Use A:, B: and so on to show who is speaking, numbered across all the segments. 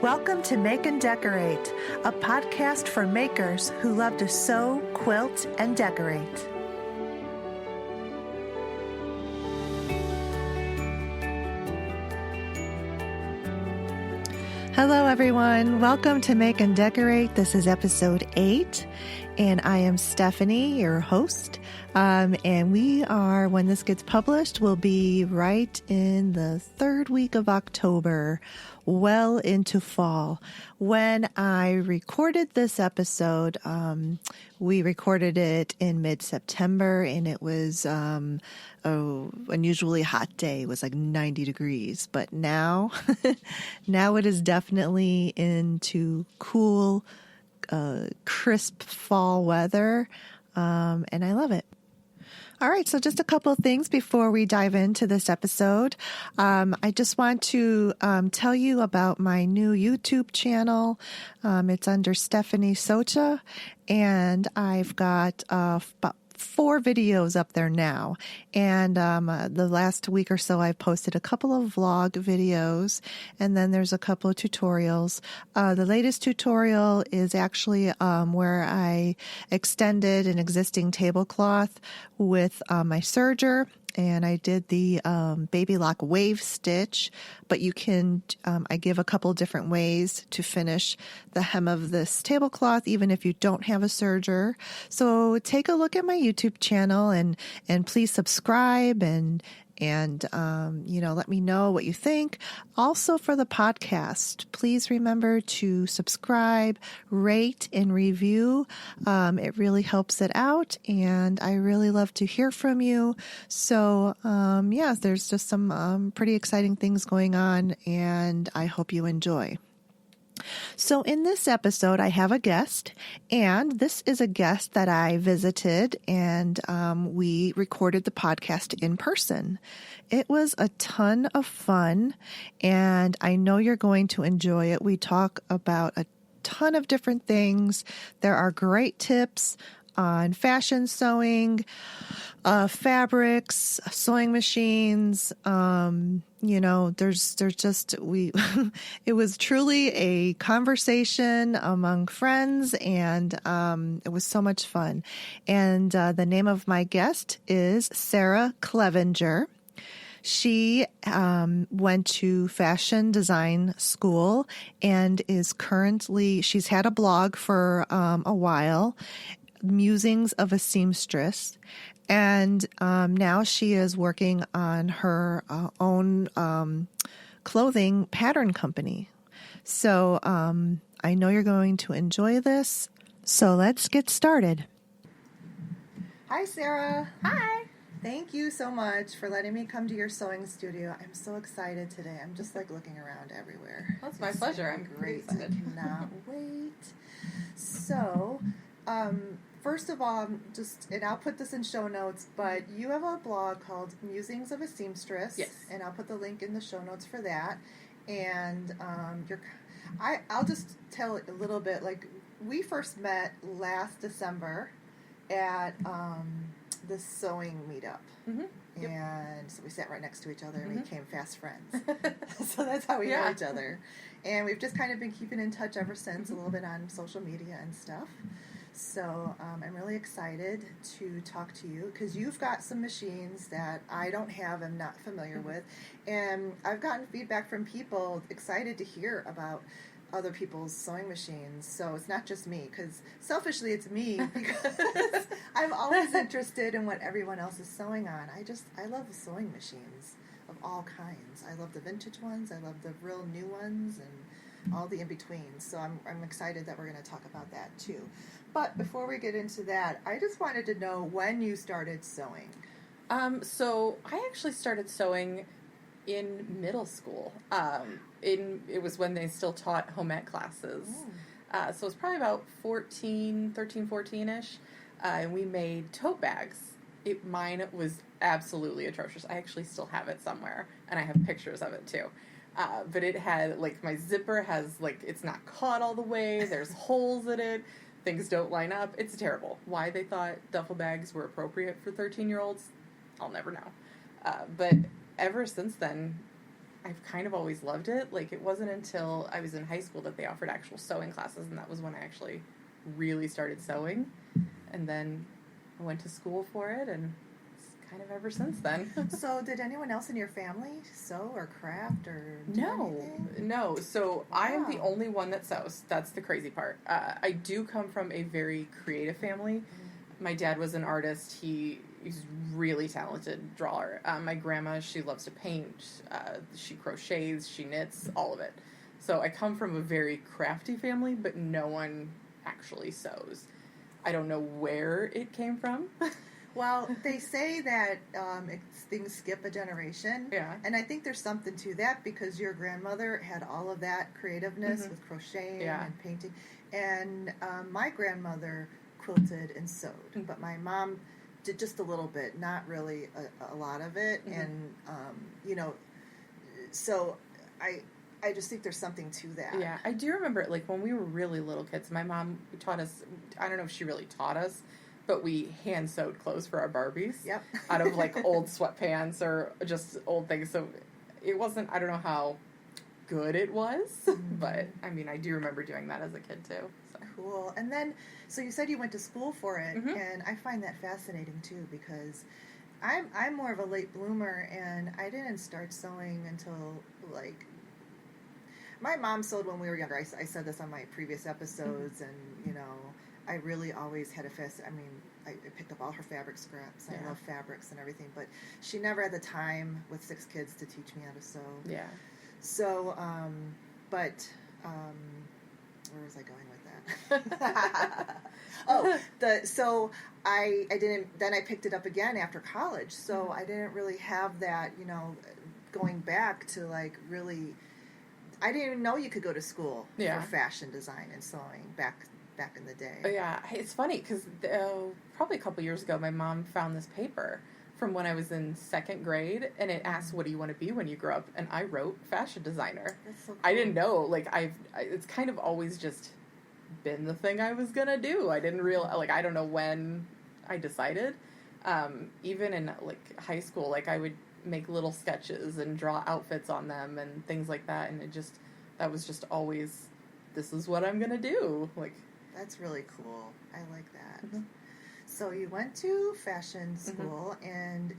A: Welcome to Make and Decorate, a podcast for makers who love to sew, quilt, and decorate. Hello, everyone. Welcome to Make and Decorate. This is episode 8, and I am Stephanie, your host. And we are, when this gets published, we'll be right in the third week of October, well into fall. When I recorded this episode, we recorded it in mid-September, and it was an unusually hot day. It was like 90 degrees. But now, now it is definitely into cool, crisp fall weather, and I love it. All right, so just a couple of things before we dive into this episode. I just want to tell you about my new YouTube channel. It's under Stephanie Socha, and I've got about 4 videos up there now. And the last week or so, I've posted a couple of vlog videos, and then there's a couple of tutorials. The latest tutorial is actually where I extended an existing tablecloth with my serger, and I did the baby lock wave stitch, but you can, I give a couple different ways to finish the hem of this tablecloth, even if you don't have a serger. So take a look at my YouTube channel and please subscribe and let me know what you think. Also for the podcast, please remember to subscribe, rate, and review. It really helps it out, and I really love to hear from you. So, there's just some pretty exciting things going on, and I hope you enjoy. So in this episode, I have a guest, and this is a guest that I visited, and we recorded the podcast in person. It was a ton of fun, and I know you're going to enjoy it. We talk about a ton of different things. There are great tips on fashion sewing, fabrics, sewing machines. There's just, it was truly a conversation among friends, and it was so much fun. And the name of my guest is Sarah Clevenger. She went to fashion design school and she's had a blog for a while, Musings of a Seamstress. And now she is working on her own clothing pattern company. So I know you're going to enjoy this. So let's get started. Hi, Sarah.
B: Hi.
A: Thank you so much for letting me come to your sewing studio. I'm so excited today. I'm just looking around everywhere.
B: That's my pleasure. I'm
A: great. I cannot wait. So, first of all, and I'll put this in show notes, but you have a blog called Musings of a Seamstress.
B: Yes.
A: And I'll put the link in the show notes for that. And I'll just tell a little bit, we first met last December at the sewing meetup.
B: Mm-hmm. Yep.
A: And so we sat right next to each other and we became fast friends. So that's how we know each other. And we've just kind of been keeping in touch ever since, a little bit on social media and stuff. So I'm really excited to talk to you because you've got some machines that I don't have, I'm not familiar with. And I've gotten feedback from people excited to hear about other people's sewing machines. So it's not just me, because selfishly it's me, because I'm always interested in what everyone else is sewing on. I love sewing machines of all kinds. I love the vintage ones, I love the real new ones, and all the in-betweens. So I'm excited that we're going to talk about that too. But before we get into that, I just wanted to know when you started sewing.
B: So I actually started sewing in middle school. It was when they still taught home ec classes. So it was probably about 13, 14-ish. And we made tote bags. Mine was absolutely atrocious. I actually still have it somewhere, and I have pictures of it too. But it had, my zipper has, it's not caught all the way. There's holes in it. Things don't line up. It's terrible. Why they thought duffel bags were appropriate for 13-year-olds, I'll never know. But ever since then, I've kind of always loved it. Like, it wasn't until I was in high school that they offered actual sewing classes, and that was when I actually really started sewing. And then I went to school for it, and it's kind of ever since then.
A: So did anyone else in your family sew or craft or do anything?
B: No. So I am the only one that sews. That's the crazy part. I do come from a very creative family. My dad was an artist. He's really talented drawer. My grandma, she loves to paint. She crochets, she knits, all of it. So I come from a very crafty family, but no one actually sews. I don't know where it came from.
A: Well, they say that things skip a generation.
B: Yeah.
A: And I think there's something to that because your grandmother had all of that creativeness with crocheting and painting. And my grandmother quilted and sewed, but my mom did just a little bit, not really a lot of it. And, so I just think there's something to that.
B: Yeah, I do remember, like, when we were really little kids, my mom taught us, I don't know if she really taught us, but we hand sewed clothes for our Barbies.
A: Yep.
B: Out of, like, old sweatpants or just old things. So it wasn't, I don't know how good it was, but, I mean, I do remember doing that as a kid, too. So.
A: Cool. And then, so you said you went to school for it, and I find that fascinating, too, because I'm more of a late bloomer, and I didn't start sewing until, like, my mom sewed when we were younger. I said this on my previous episodes, and, I really always had I picked up all her fabric scraps. I love fabrics and everything, but she never had the time with 6 kids to teach me how to sew.
B: Yeah.
A: So, where was I going with that? So I didn't, then I picked it up again after college. So I didn't really have that, going back to like really, I didn't even know you could go to school for fashion design and sewing back in the day.
B: Oh, yeah. It's funny because probably a couple years ago, my mom found this paper from when I was in 2nd grade, and it asked, what do you want to be when you grow up? And I wrote fashion designer.
A: That's so cool.
B: I didn't know. Like, it's kind of always just been the thing I was going to do. I didn't realize, like, I don't know when I decided. Even in, like, high school, like, I would make little sketches and draw outfits on them and things like that, and that was just always, this is what I'm going to do. Like,
A: that's really cool. I like that. So you went to fashion school, and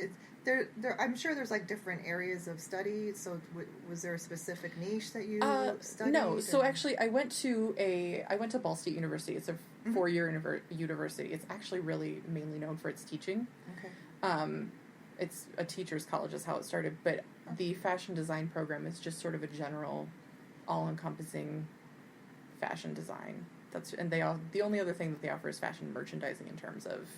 A: there. I'm sure there's like different areas of study. So was there a specific niche that you studied?
B: No. So actually, I went to Ball State University. It's a 4-year university. It's actually really mainly known for its teaching.
A: Okay.
B: It's a teacher's college is how it started, but the fashion design program is just sort of a general, all-encompassing fashion design. The only other thing that they offer is fashion merchandising in terms of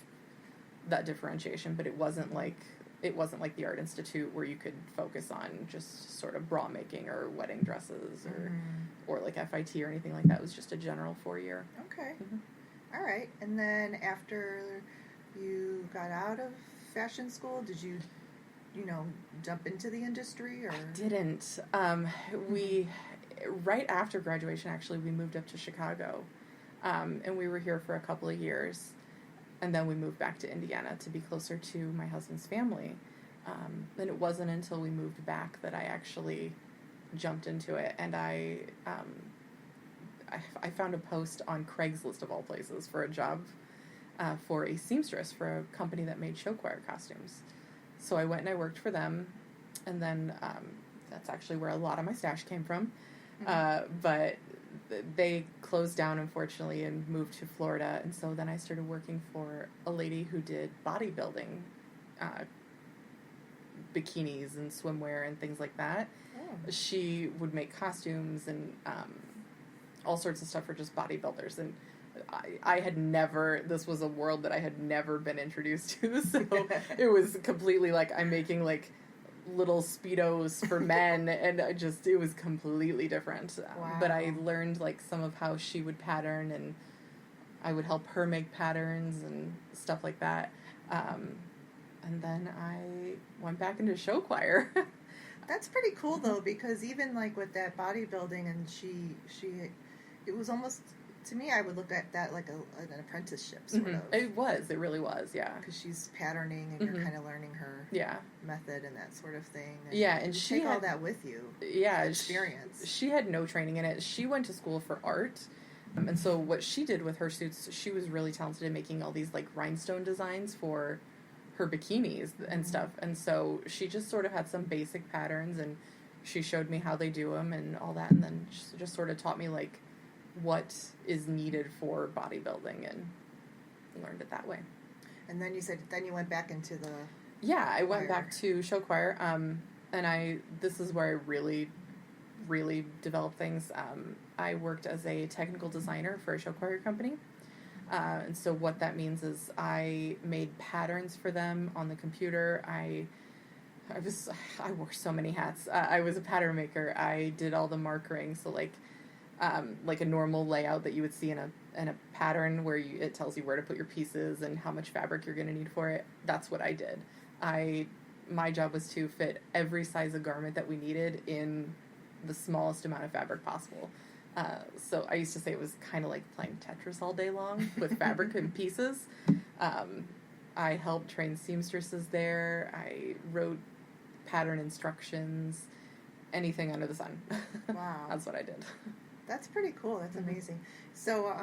B: that differentiation, but it wasn't like the Art Institute where you could focus on just sort of bra making or wedding dresses or like FIT or anything like that. It was just a general 4-year.
A: Okay. All right. And then after you got out of fashion school, did you jump into the industry? Or
B: I didn't. We right after graduation, actually, we moved up to Chicago. And we were here for a couple of years, and then we moved back to Indiana to be closer to my husband's family. And it wasn't until we moved back that I actually jumped into it, and I found a post on Craigslist of all places for a job for a seamstress for a company that made show choir costumes. So I went and I worked for them, and then that's actually where a lot of my stash came from. But they closed down, unfortunately, and moved to Florida. And so then I started working for a lady who did bodybuilding bikinis and swimwear and things like that. Oh. She would make costumes and all sorts of stuff for just bodybuilders. And I had never, this was a world that I had never been introduced to. So it was completely like I'm making like little Speedos for men, and it was completely different.
A: Wow.
B: But I learned like some of how she would pattern, and I would help her make patterns and stuff like that. And then I went back into show choir.
A: That's pretty cool though, because even like with that bodybuilding, and she it was almost to me, I would look at that like an apprenticeship, sort of.
B: It really was, yeah.
A: Because she's patterning, and you're kind of learning her method and that sort of thing. And
B: and
A: you
B: she
A: take all that with you.
B: Yeah.
A: Experience.
B: She had no training in it. She went to school for art. And so what she did with her suits, she was really talented in making all these, like, rhinestone designs for her bikinis and stuff. And so she just sort of had some basic patterns, and she showed me how they do them and all that. And then she just sort of taught me, like, what is needed for bodybuilding, and learned it that way.
A: And then you said, you went back into the
B: I went back to show choir, and this is where I really, really developed things. I worked as a technical designer for a show choir company, and so what that means is I made patterns for them on the computer. I wore so many hats. I was a pattern maker. I did all the markering, so like a normal layout that you would see in a pattern where it tells you where to put your pieces and how much fabric you're going to need for it. That's what I did. My job was to fit every size of garment that we needed in the smallest amount of fabric possible. So I used to say it was kind of like playing Tetris all day long with fabric and pieces. I helped train seamstresses there. I wrote pattern instructions, anything under the sun.
A: Wow.
B: That's what I did.
A: That's pretty cool. That's amazing. So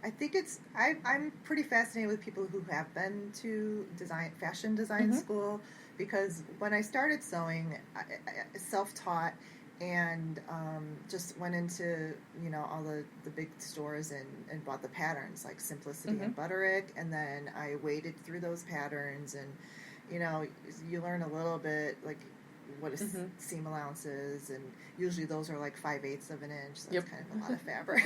A: I think I'm pretty fascinated with people who have been to fashion design school, because when I started sewing, I self-taught, and just went into, all the big stores and bought the patterns, like Simplicity and Butterick, and then I waded through those patterns, and, you learn a little bit, like, what a seam allowance is, and usually those are like 5/8 of an inch, so that's kind of a lot of fabric.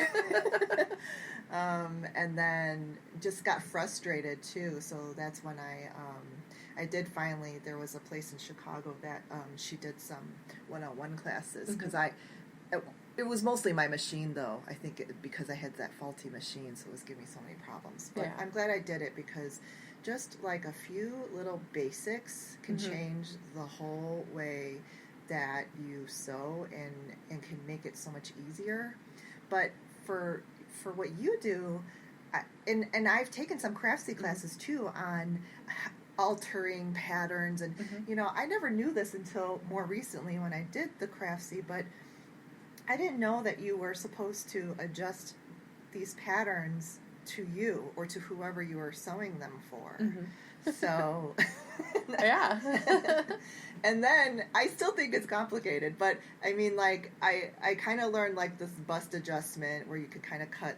A: And then just got frustrated too, so that's when I did finally, there was a place in Chicago that she did some one-on-one classes, because it was mostly my machine, though. I think because I had that faulty machine, so it was giving me so many problems. But I'm glad I did it, because just like a few little basics can change the whole way that you sew, and can make it so much easier. But for what you do, and I've taken some craftsy classes too on altering patterns, and I never knew this until more recently when I did the craftsy, but I didn't know that you were supposed to adjust these patterns to you or to whoever you were sewing them for. So and then I still think it's complicated, but I mean, like, I kind of learned like this bust adjustment where you could kind of cut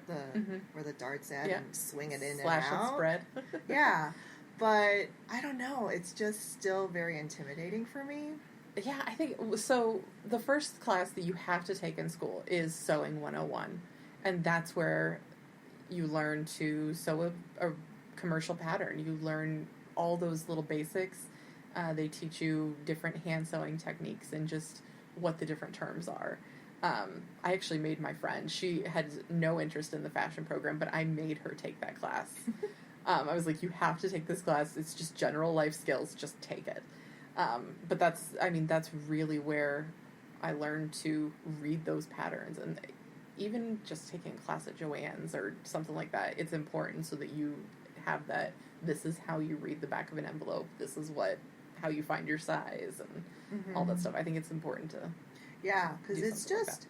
A: where the dart's at and swing it in
B: Slash
A: and out.
B: And spread.
A: But I don't know, it's just still very intimidating for me.
B: Yeah, I think so. The first class that you have to take in school is Sewing 101, and that's where you learn to sew a commercial pattern. You learn all those little basics. They teach you different hand sewing techniques and just what the different terms are. I actually made my friend. She had no interest in the fashion program, but I made her take that class. I was like, you have to take this class. It's just general life skills. Just take it. But that's really where I learned to read those patterns. And even just taking a class at Joann's or something like that, it's important so that you have that, this is how you read the back of an envelope, this is how you find your size, and all that stuff. I think it's important to
A: because it's just,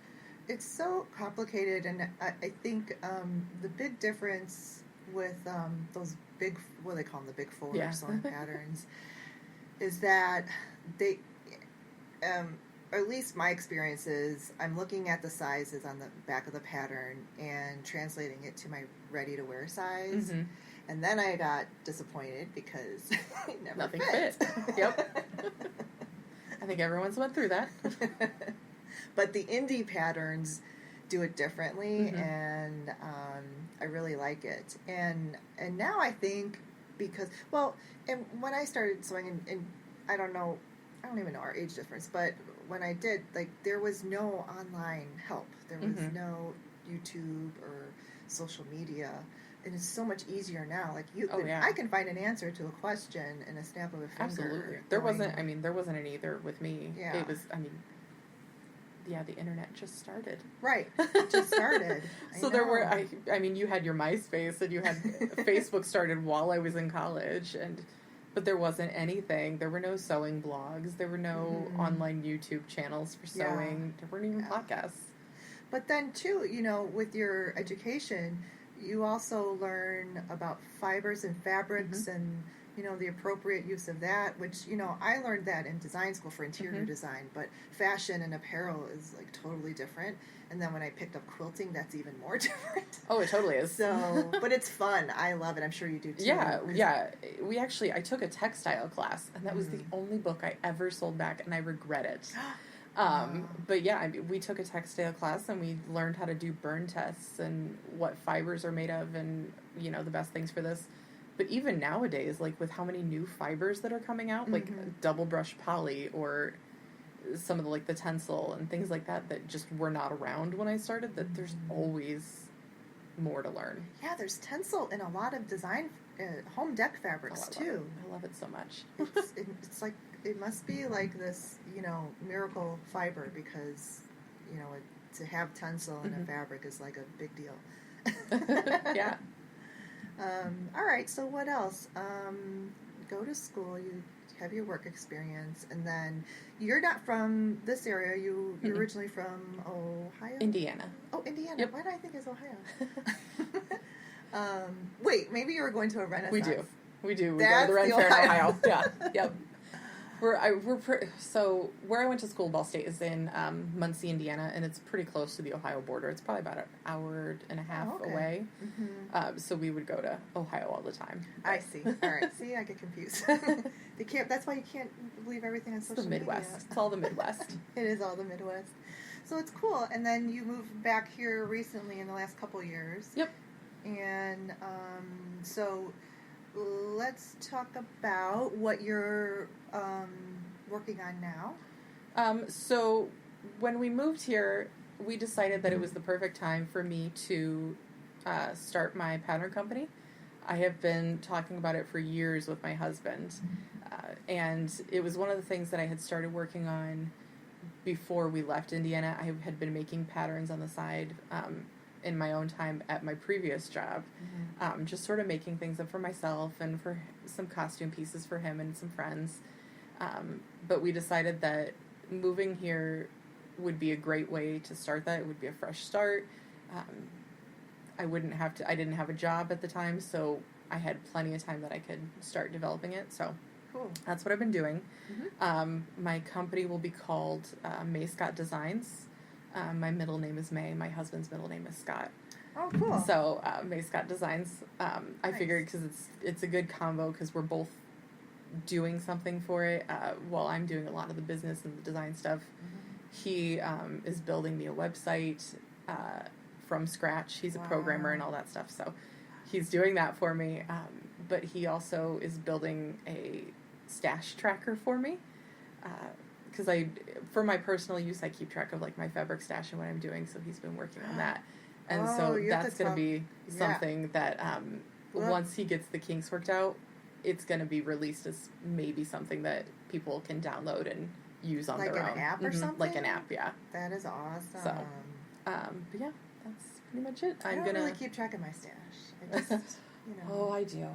A: it's so complicated, and I think the big difference with those big, what they call them, the big four sewing patterns, is that they, or at least my experience is, I'm looking at the sizes on the back of the pattern and translating it to my ready-to-wear size. And then I got disappointed because it never
B: Nothing
A: fit.
B: Yep. I think everyone's went through that.
A: But the indie patterns do it differently, and I really like it. And now I think, because, and when I started sewing, and I don't even know our age difference, but when I did, like, there was no online help. There was no YouTube or social media. And it's so much easier now. Like, I can find an answer to a question in a snap of a finger.
B: Absolutely. There wasn't any either with me.
A: Yeah.
B: It was, the internet just started.
A: Right. It just started.
B: So there were, I mean, you had your MySpace and you had Facebook started while I was in college, but there wasn't anything. There were no sewing blogs. There were no online YouTube channels for sewing. There weren't even podcasts.
A: But then, too, with your education, you also learn about fibers and fabrics and, the appropriate use of that, which, I learned that in design school for interior design, but fashion and apparel is, like, totally different. And then when I picked up quilting, that's even more different.
B: Oh, it totally is.
A: So, but it's fun. I love it. I'm sure you do, too.
B: Yeah. I took a textile class, and that was the only book I ever sold back, and I regret it. But yeah, we took a textile class and we learned how to do burn tests and what fibers are made of and, the best things for this. But even nowadays, like with how many new fibers that are coming out, like double brush poly or some of the Tencel and things like that just were not around when I started, that there's always more to learn.
A: Yeah, there's Tencel in a lot of design home deck fabrics too.
B: I love it so much.
A: It's like, it must be like this, miracle fiber because, to have Tencel in a fabric is like a big deal.
B: Yeah.
A: All right, so what else? Go to school, you have your work experience, and then you're not from this area. You're originally from Ohio?
B: Indiana.
A: Oh, Indiana.
B: Yep.
A: Why did I think it's Ohio? Wait, maybe you were going to a Renaissance.
B: We do. We go to the Ren Fair in Ohio. Yeah. Yep. So where I went to school, Ball State, is in Muncie, Indiana, and it's pretty close to the Ohio border. It's probably about an hour and a half away. So we would go to Ohio all the time.
A: I see. All right. See, I get confused. That's why you can't believe everything on social media.
B: It's the Midwest. It's all the Midwest.
A: It is all the Midwest. So it's cool. And then you moved back here recently in the last couple of years.
B: Yep.
A: And so let's talk about what you're working on now.
B: So when we moved here, we decided that it was the perfect time for me to start my pattern company. I have been talking about it for years with my husband, and it was one of the things that I had started working on before we left Indiana. I had been making patterns on the side in my own time at my previous job, just sort of making things up for myself and for some costume pieces for him and some friends. But we decided that moving here would be a great way to start that. It would be a fresh start. I didn't have a job at the time, so I had plenty of time that I could start developing it. So
A: cool.
B: That's what I've been doing. My company will be called May Scott Designs. My middle name is May. My husband's middle name is Scott.
A: Oh, cool.
B: So May Scott Designs. I figured because it's a good combo because we're both doing something for it while I'm doing a lot of the business and the design stuff. He is building me a website from scratch. He's a programmer and all that stuff. So he's doing that for me. But he also is building a stash tracker for me. Because for my personal use, I keep track of my fabric stash and what I'm doing. So he's been working on that, and so that's going to be something that once he gets the kinks worked out, it's going to be released as maybe something that people can download and use on their own.
A: Like an app or something.
B: Like an app, yeah.
A: That is awesome.
B: So, but yeah, that's pretty much it.
A: I don't really keep track of my stash. I just,
B: Oh, I do.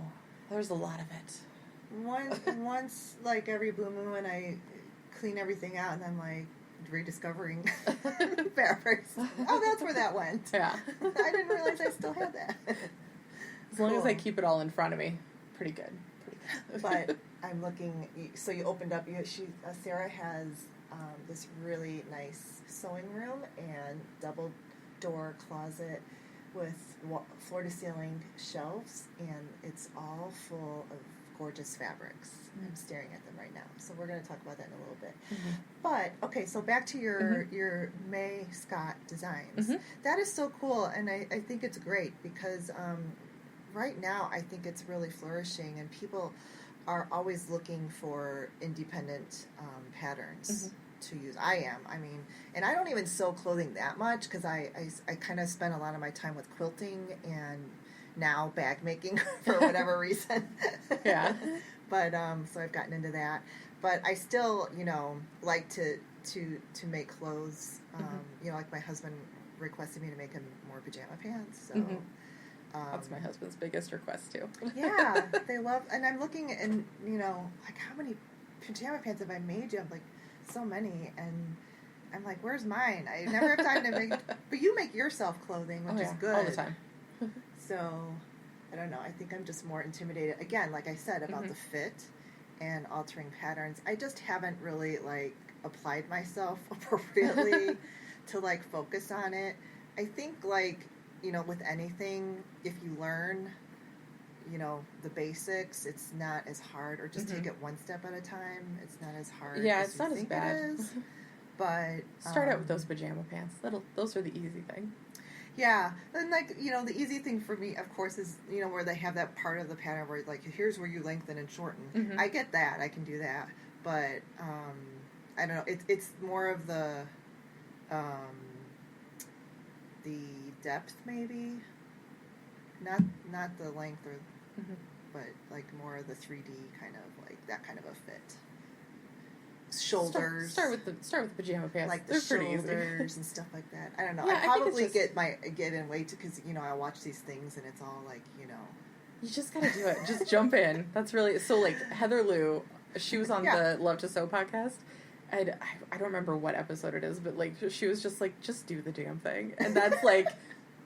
B: There's a lot of it.
A: Once every blue moon, I clean everything out, and I'm rediscovering fabrics. Oh, that's where that went.
B: Yeah.
A: I didn't realize I still had that.
B: As long as I keep it all in front of me, pretty good.
A: But I'm looking. So you opened up. Sarah has this really nice sewing room and double door closet with floor to ceiling shelves, and it's all full of gorgeous fabrics. I'm staring at them right now. So we're going to talk about that in a little bit. But, okay, so back to your May Scott Designs. That is so cool, and I think it's great because right now I think it's really flourishing, and people are always looking for independent patterns to use. I am. I mean, and I don't even sew clothing that much because I kind of spend a lot of my time with quilting and now bag making for whatever reason.
B: Yeah.
A: But so I've gotten into that. But I still, like to
C: to make clothes. You know, like my husband requested me to make him more pajama pants. So
B: that's my husband's biggest request too.
C: Yeah, they love, and I'm looking and you know, like how many pajama pants have I made you? I'm like, so many, and I'm like, where's mine? I never have time to make. But you make yourself clothing, which is good
B: all the time.
C: So I don't know. I think I'm just more intimidated again, like I said, about the fit and altering patterns. I just haven't really like applied myself appropriately to like focus on it. I think like, you know, with anything, if you learn, you know, the basics, it's not as hard, or just take it one step at a time. It's not as hard.
B: Yeah,
C: as
B: it's not as bad.
C: It is. But
B: start out with those pajama pants. Those are the easy thing.
C: Yeah, and like, you know, the easy thing for me, of course, is, you know, where they have that part of the pattern where like, here's where you lengthen and shorten. I get that, I can do that, but I don't know. It's more of the depth maybe, not the length or, but like more of the 3D kind of like that kind of a fit. Shoulders.
B: Start with the pajama pants.
C: Like the
B: They're
C: shoulders and stuff like that. I don't know.
B: Yeah,
C: I probably
B: I think
C: get in way too, because you know I watch these things and it's all like, you know.
B: You just gotta do it. Just jump in. That's really so. Like Heather Lou, she was on the Love to Sew podcast. I don't remember what episode it is, but like she was just like, just do the damn thing, and that's like,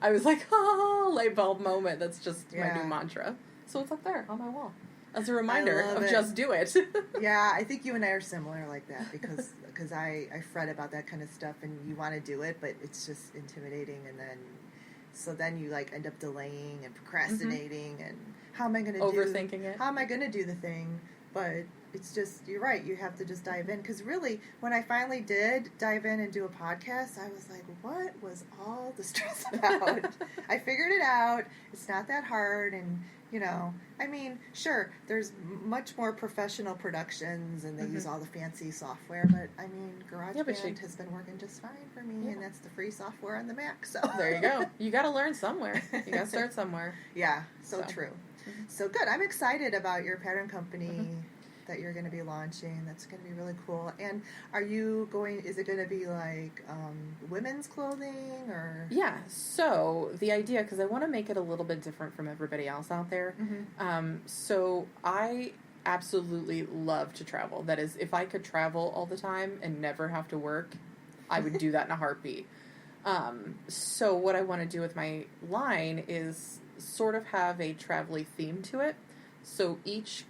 B: I was like, light bulb moment. That's just my new mantra. So it's up there on my wall as a reminder of just do it.
C: Yeah, I think you and I are similar like that, because I fret about that kind of stuff, and you want to do it, but it's just intimidating, and then you like end up delaying and procrastinating, and how am I going to
B: overthinking it?
C: How am I going to do the thing? But it's just, you're right, you have to just dive in, because really, when I finally did dive in and do a podcast, I was like, what was all the stress about? I figured it out. It's not that hard, and you know, I mean, sure, there's much more professional productions, and they use all the fancy software, but I mean, GarageBand has been working just fine for me, and that's the free software on the Mac, so.
B: There you go. You gotta learn somewhere. You gotta start somewhere.
C: Yeah, so true. So good. I'm excited about your pattern company that you're going to be launching. That's going to be really cool. And is it going to be like women's clothing or?
B: Yeah. So the idea, because I want to make it a little bit different from everybody else out there. So I absolutely love to travel. That is, if I could travel all the time and never have to work, I would do that in a heartbeat. So what I want to do with my line is sort of have a travel-y theme to it. So each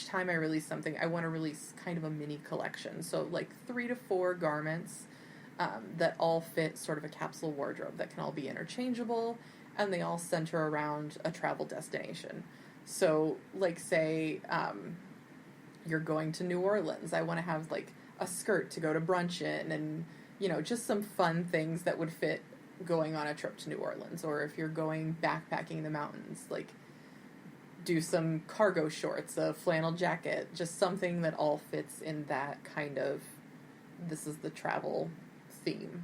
B: time I release something, I want to release kind of a mini collection. So like 3 to 4 garments that all fit sort of a capsule wardrobe that can all be interchangeable, and they all center around a travel destination. So like say you're going to New Orleans, I want to have like a skirt to go to brunch in, and you know, just some fun things that would fit going on a trip to New Orleans. Or if you're going backpacking in the mountains, like do some cargo shorts, a flannel jacket, just something that all fits in that kind of, this is the travel theme.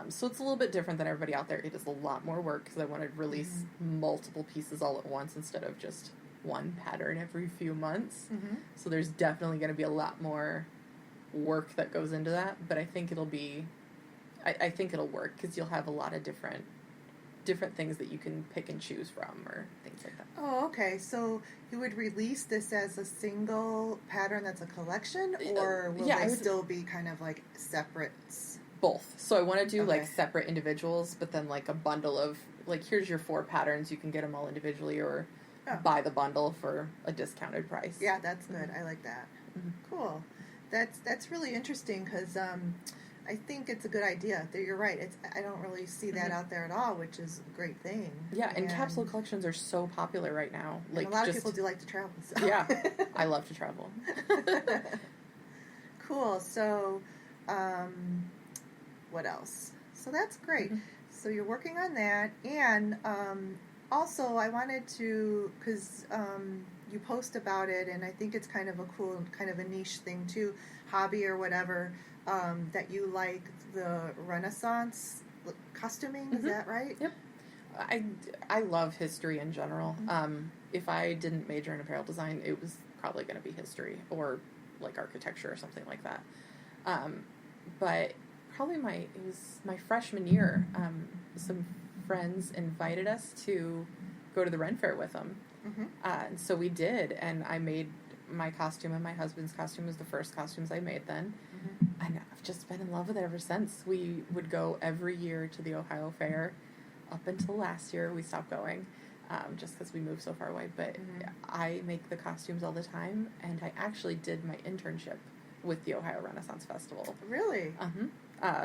B: So it's a little bit different than everybody out there. It is a lot more work because I want to release multiple pieces all at once instead of just one pattern every few months. So there's definitely going to be a lot more work that goes into that, but I think it'll be, I think it'll work because you'll have a lot of different things that you can pick and choose from, or things like that.
C: Oh, okay. So you would release this as a single pattern that's a collection, or will they still be kind of like separate?
B: Both. So I want to do like separate individuals, but then like a bundle of like, here's your 4 patterns. You can get them all individually, or buy the bundle for a discounted price.
C: Yeah, that's good. I like that. Cool. That's really interesting because I think it's a good idea. You're right. I don't really see that out there at all, which is a great thing.
B: Yeah, and capsule collections are so popular right now. Like,
C: a lot of people do like to travel. So.
B: Yeah, I love to travel.
C: Cool. So, what else? So that's great. So you're working on that, and also I wanted to, because you post about it, and I think it's kind of a cool, kind of a niche thing too, hobby or whatever. That you like the Renaissance costuming, is that right?
B: Yep. I love history in general. If I didn't major in apparel design, it was probably going to be history or like architecture or something like that. But probably it was my freshman year. Some friends invited us to go to the Ren Fair with them.
C: Mm-hmm.
B: And so we did, and I made my costume, and my husband's costume was the first costumes I made then.
C: Mm-hmm.
B: And I've just been in love with it ever since. We would go every year to the Ohio Fair. Up until last year, we stopped going, just because we moved so far away. But I make the costumes all the time, and I actually did my internship with the Ohio Renaissance Festival.
C: Really?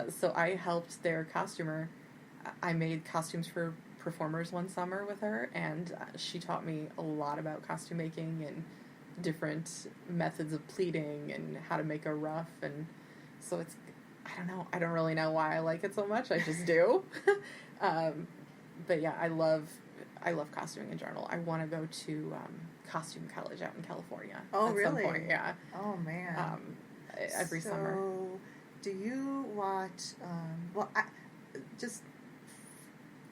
B: So I helped their costumer. I made costumes for performers one summer with her, and she taught me a lot about costume making and different methods of pleating and how to make a ruff. And so it's, I don't know, I don't really know why I like it so much. I just do. But yeah, I love costuming in general. I want to go to costume college out in California.
C: Oh,
B: at
C: really?
B: some point, yeah.
C: Oh, man.
B: Every summer.
C: Do you watch, just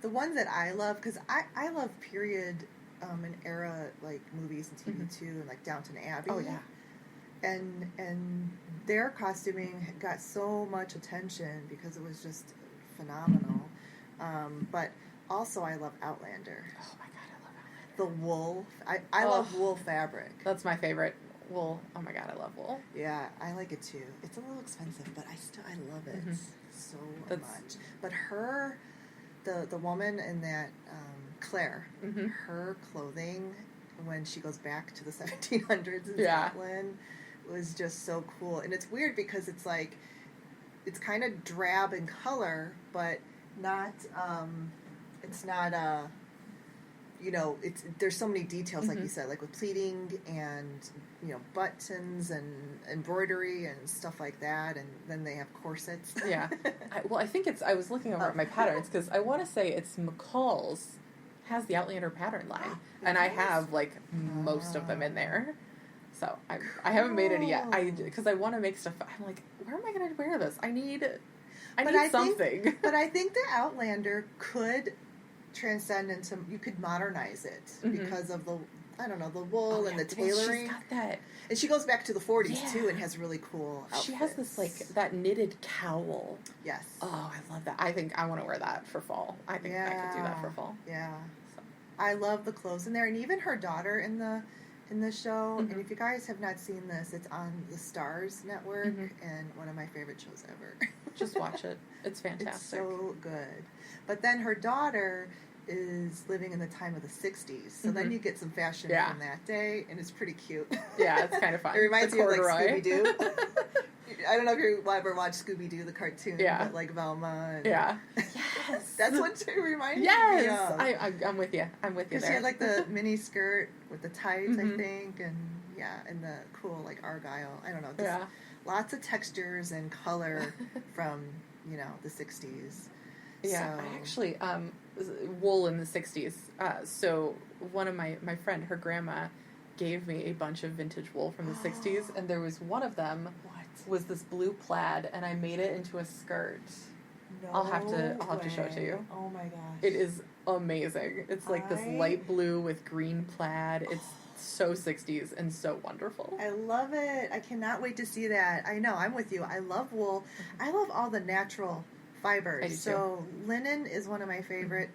C: the ones that I love, because I love period and era, like, movies and TV, too, and, like, Downton Abbey.
B: Oh, yeah.
C: And their costuming got so much attention because it was just phenomenal. But also I love Outlander.
B: Oh, my God, I love Outlander.
C: The wool. I love wool fabric.
B: That's my favorite. Wool. Oh, my God, I love wool.
C: Yeah, I like it, too. It's a little expensive, but I love it so much. But her... The woman in that, Claire, her clothing, when she goes back to the 1700s in Scotland, was just so cool. And it's weird because it's like, it's kind of drab in color, but not, it's not, there's so many details, like you said, like with pleating and, buttons and embroidery and stuff like that, and then they have corsets.
B: Yeah. I think I was looking over at my patterns, because I want to say it's McCall's has the Outlander pattern line, and I have, like, most of them in there. So I haven't made it yet. Because I want to make stuff. I'm like, where am I going to wear this? I need something.
C: But I think the Outlander could transcend into, you could modernize it because of the, I don't know, the wool and the tailoring.
B: She's got that.
C: And she goes back to the 40s too and has really cool outfits. She
B: has this, like, that knitted cowl.
C: Yes.
B: Oh, I love that. I think I want to wear that for fall. I think I could do that for fall.
C: Yeah. So. I love the clothes in there, and even her daughter in the show. And if you guys have not seen this, it's on the Stars Network, and one of my favorite shows ever.
B: Just watch it. It's fantastic.
C: It's so good. But then her daughter is living in the time of the 60s, so then you get some fashion from that day, and it's pretty cute.
B: Yeah, it's kind of fun.
C: It reminds me of, like, Scooby-Doo. I don't know if you ever watched Scooby-Doo, the cartoon, but, like, Velma. And
B: yes.
C: That's what it reminds me
B: of. I'm with you. I'm with you there.
C: She had, like, the mini skirt with the tights, I think, and, and the cool, like, Argyle. I don't know. Just lots of textures and color from, the 60s.
B: Yeah, I actually, wool in the 60s. So one of my friend, her grandma, gave me a bunch of vintage wool from the 60s, and there was one of them was this blue plaid, and I made it into a skirt.
C: No
B: I'll have to show it to you.
C: Oh my gosh.
B: It is amazing. It's like this light blue with green plaid. It's so 60s and so wonderful.
C: I love it. I cannot wait to see that. I know, I'm with you. I love wool. I love all the natural fibers.
B: I do
C: so linen is one of my favorite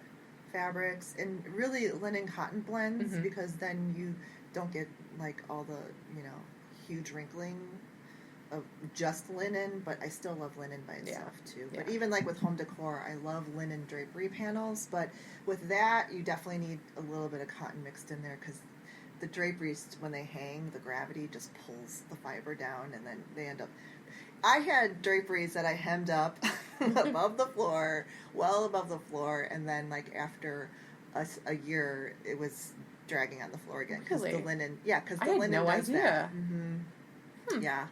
C: fabrics, and really linen cotton blends, because then you don't get, like, all the, huge wrinkling of just linen, but I still love linen by itself too. But even, like, with home decor, I love linen drapery panels, but with that you definitely need a little bit of cotton mixed in there, because the draperies, when they hang, the gravity just pulls the fiber down, and then they end up... I had draperies that I hemmed up above the floor, well above the floor, and then, like, after a year, it was dragging on the floor again, because the linen... Yeah, because the linen does that. Yeah.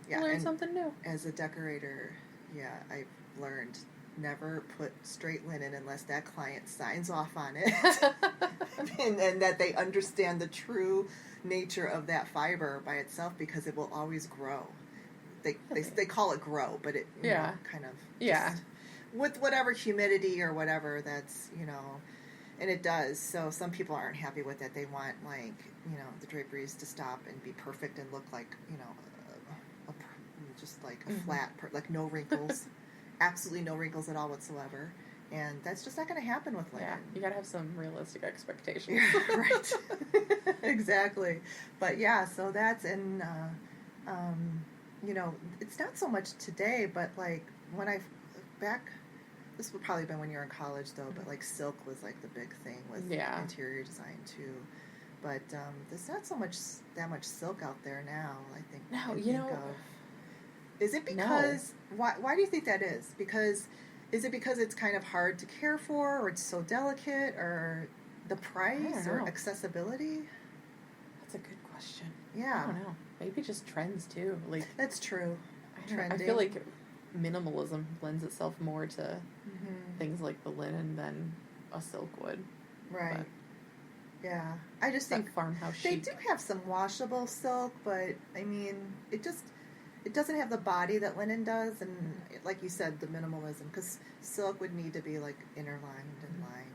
C: Yeah,
B: Learn something new.
C: As a decorator, I've learned never put straight linen unless that client signs off on it, and that they understand the true nature of that fiber by itself, because it will always grow. They call it grow, but it kind of just, with whatever humidity or whatever, that's and it does. So some people aren't happy with it. They want, like, the draperies to stop and be perfect and look like just like a flat, like no wrinkles, absolutely no wrinkles at all whatsoever. And that's just not going to happen with linen.
B: Yeah, you gotta have some realistic expectations.
C: Yeah, right. Exactly. But yeah, so that's you know, it's not so much today, but like when this would probably been when you were in college though, but like silk was like the big thing with interior design too. But there's not that much silk out there now, I think.
B: No,
C: Is it because, why do you think that is? Is it because it's kind of hard to care for, or it's so delicate, or the price, or accessibility?
B: That's a good question.
C: Yeah.
B: I don't know. Maybe just trends, too. Like
C: that's true.
B: I feel like minimalism lends itself more to things like the linen than a silk would.
C: Right.
B: But
C: yeah. I just think
B: farmhouse
C: they
B: chic.
C: do have some washable silk, but, I mean, it doesn't have the body that linen does, and like you said, the minimalism, because silk would need to be like interlined and lined.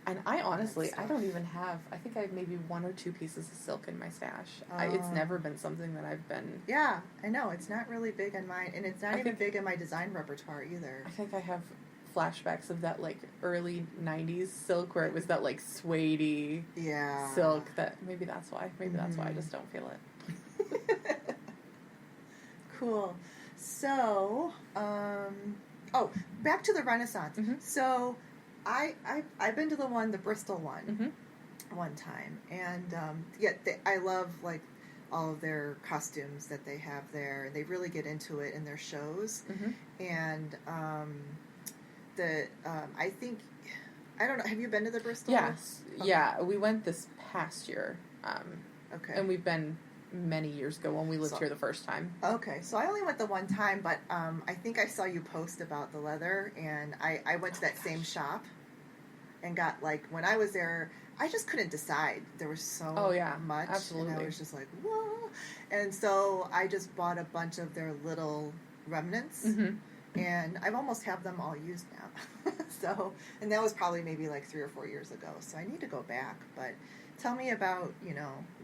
B: And I honestly, I don't even have, I think I have maybe 1 or 2 pieces of silk in my stash. It's never been something that I've been...
C: Yeah, I know. It's not really big in mine, and it's not even big in my design repertoire either.
B: I think I have flashbacks of that like early 90s silk where it was that like suede-y silk that maybe that's why. Maybe that's why I just don't feel it.
C: Cool. So, back to the Renaissance.
B: Mm-hmm.
C: So, I've been to the Bristol one, one time, and I love like all of their costumes that they have there. They really get into it in their shows, and I think, I don't know. Have you been to the Bristol?
B: Yes. Okay. Yeah, we went this past year.
C: Okay.
B: And we've been many years ago when we lived here the first time.
C: Okay, so I only went the one time, but I think I saw you post about the leather, and I went to that same shop and got, like, when I was there, I just couldn't decide. There was so much.
B: Absolutely.
C: And I was just like, whoa. And so I just bought a bunch of their little remnants, and I've almost have them all used now. So, and that was probably maybe like 3 or 4 years ago, so I need to go back, but... Tell me about,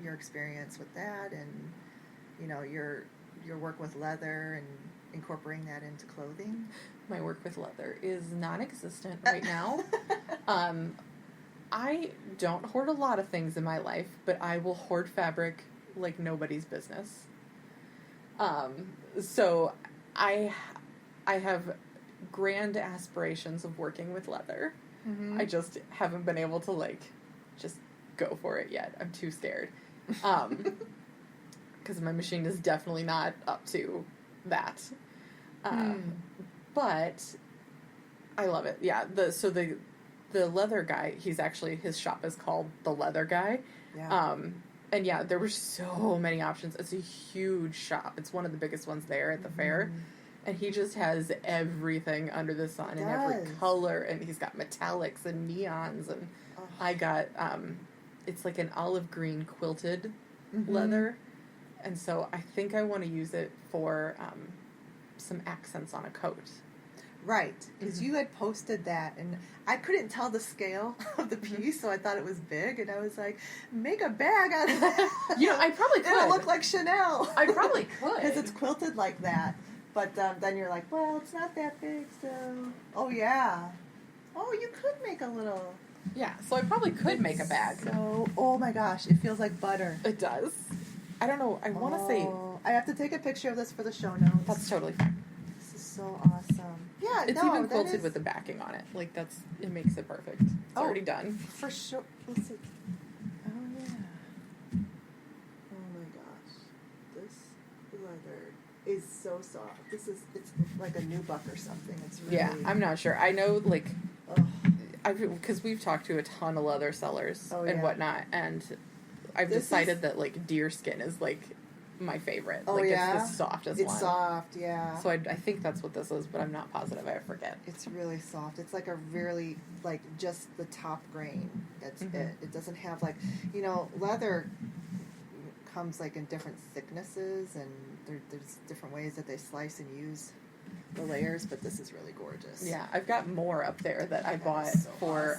C: your experience with that and, your work with leather and incorporating that into clothing.
B: My work with leather is non-existent right now. I don't hoard a lot of things in my life, but I will hoard fabric like nobody's business. So I have grand aspirations of working with leather. I just haven't been able to, just go for it yet. I'm too scared. Because my machine is definitely not up to that. But I love it. Yeah. The leather guy, his shop is called The Leather Guy.
C: Yeah.
B: And yeah, there were so many options. It's a huge shop. It's one of the biggest ones there at the fair. And he just has everything under the sun in every color. And he's got metallics and neons. And I got, it's like an olive green quilted leather. And so I think I want to use it for some accents on a coat.
C: Right, because you had posted that, and I couldn't tell the scale of the piece, so I thought it was big, and I was like, make a bag out of that.
B: I probably could.
C: It'll look like Chanel.
B: I probably could.
C: Because it's quilted like that. But then you're like, well, it's not that big, so... Oh, yeah. Oh, you could make a little...
B: Yeah, so I probably could make a bag.
C: So, oh my gosh, it feels like butter.
B: It does. I don't know, I want to say...
C: I have to take a picture of this for the show notes.
B: That's totally fine.
C: This is so awesome. Yeah,
B: it's even quilted with the backing on it. It makes it perfect. It's already done.
C: For sure. Let's see. Oh, yeah. Oh my gosh. This leather is so soft. It's like a nubuck or something. It's really...
B: Yeah, I'm not sure. I know, because we've talked to a ton of leather sellers and whatnot, and I've decided that, deer skin is, my favorite.
C: Oh,
B: it's the softest one.
C: It's soft, yeah.
B: So I think that's what this is, but I'm not positive. I forget.
C: It's really soft. It's like a really, just the top grain. That's it. It doesn't have, leather comes, in different thicknesses, and there's different ways that they slice and use the layers, but this is really gorgeous.
B: Yeah, I've got more up there that I bought for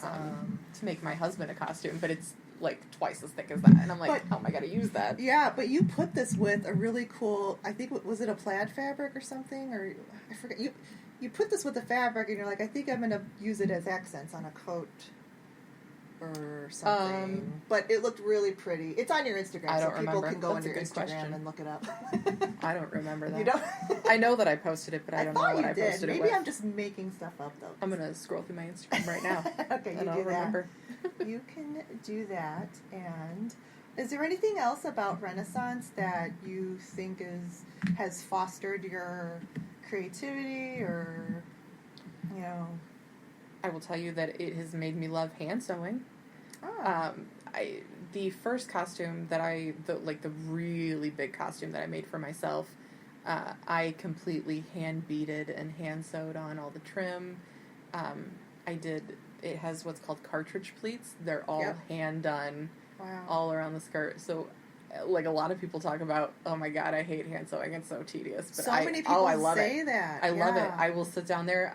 B: to make my husband a costume, but it's like twice as thick as that. And I'm like, how am I going to use that?
C: Yeah, but you put this with a really cool, I think, was it a plaid fabric or something? Or I forget. You put this with the fabric and you're like, I think I'm going to use it as accents on a coat or something. But it looked really pretty. It's on your Instagram,
B: I don't
C: so people
B: remember.
C: can go
B: That's
C: on your
B: a good
C: Instagram
B: question.
C: and look it up.
B: I don't remember that.
C: You don't?
B: I know that I posted it, but I don't know what I
C: did.
B: posted it
C: Maybe
B: with.
C: I'm just making stuff up, though.
B: I'm going to scroll through my Instagram right now.
C: Okay,
B: and
C: you
B: I'll
C: do that.
B: remember.
C: You can do that. And is there anything else about Renaissance that you think has fostered your creativity, or, you know?
B: I will tell you that it has made me love hand sewing.
C: Oh.
B: The first costume that the really big costume that I made for myself, I completely hand beaded and hand sewed on all the trim. It has what's called cartridge pleats. They're all hand done, all around the skirt. So, like, a lot of people talk about, oh my God, I hate hand sewing. It's so tedious. But
C: many people
B: I love
C: say
B: it.
C: that.
B: I love it. I will sit down there.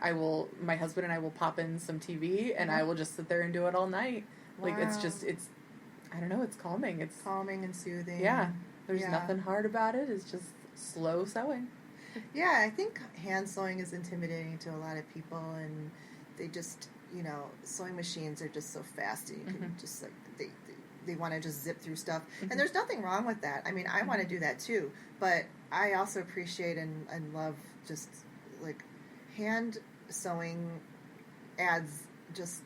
B: My husband and I will pop in some TV, and I will just sit there and do it all night.
C: Wow.
B: Like, I don't know, it's calming. It's
C: calming and soothing.
B: Yeah. There's nothing hard about it. It's just slow sewing.
C: Yeah, I think hand sewing is intimidating to a lot of people, and they just, sewing machines are just so fast, and you can just, like, they want to just zip through stuff. And there's nothing wrong with that. I mean, I want to do that too, but I also appreciate and love just, like, hand sewing adds just,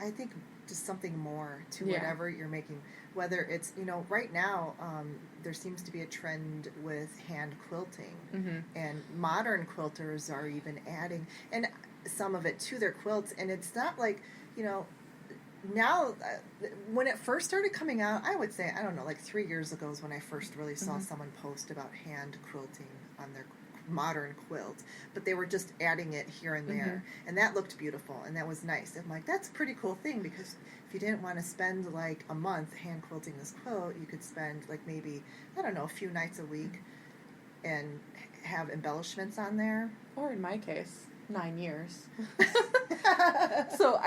C: I think, just something more to whatever you're making. Whether it's, right now, there seems to be a trend with hand quilting, and modern quilters are even adding and some of it to their quilts, and it's not like, now, when it first started coming out, I would say, I don't know, like 3 years ago is when I first really saw someone post about hand quilting on their modern quilt, but they were just adding it here and there, and that looked beautiful, and that was nice. I'm like, that's a pretty cool thing, because if you didn't want to spend like a month hand quilting this quilt, you could spend like maybe, I don't know, a few nights a week and have embellishments on there.
B: Or in my case, 9 years. So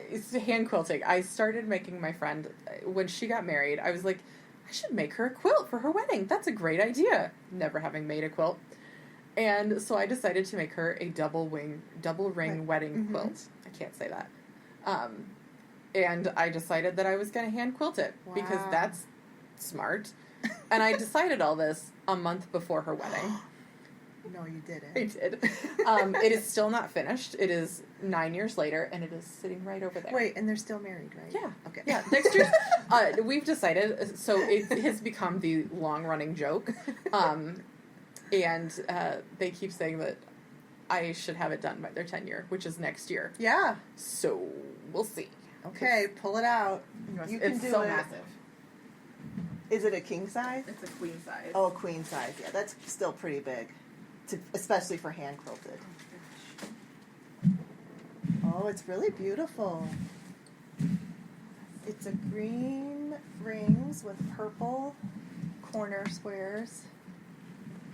B: it's hand quilting. I started making my friend, when she got married, I was like, I should make her a quilt for her wedding. That's a great idea. Never having made a quilt. And so I decided to make her a double ring wedding quilt. I can't say that. And I decided that I was going to hand quilt it because that's smart. And I decided all this a month before her wedding.
C: No, you didn't.
B: I did. It is still not finished. It is 9 years later, and it is sitting right over there.
C: Wait, and they're still married, right?
B: Yeah.
C: Okay.
B: Yeah. Next year, we've decided. So it has become the long-running joke, and they keep saying that I should have it done by their 10-year, which is next year.
C: Yeah.
B: So we'll see.
C: Okay, pull it out. You can
B: it's
C: do
B: so
C: it.
B: massive.
C: Is it a king size?
B: It's a queen size.
C: Oh, queen size. Yeah, that's still pretty big, especially for hand quilted. Oh, it's really beautiful. It's a green rings with purple corner squares.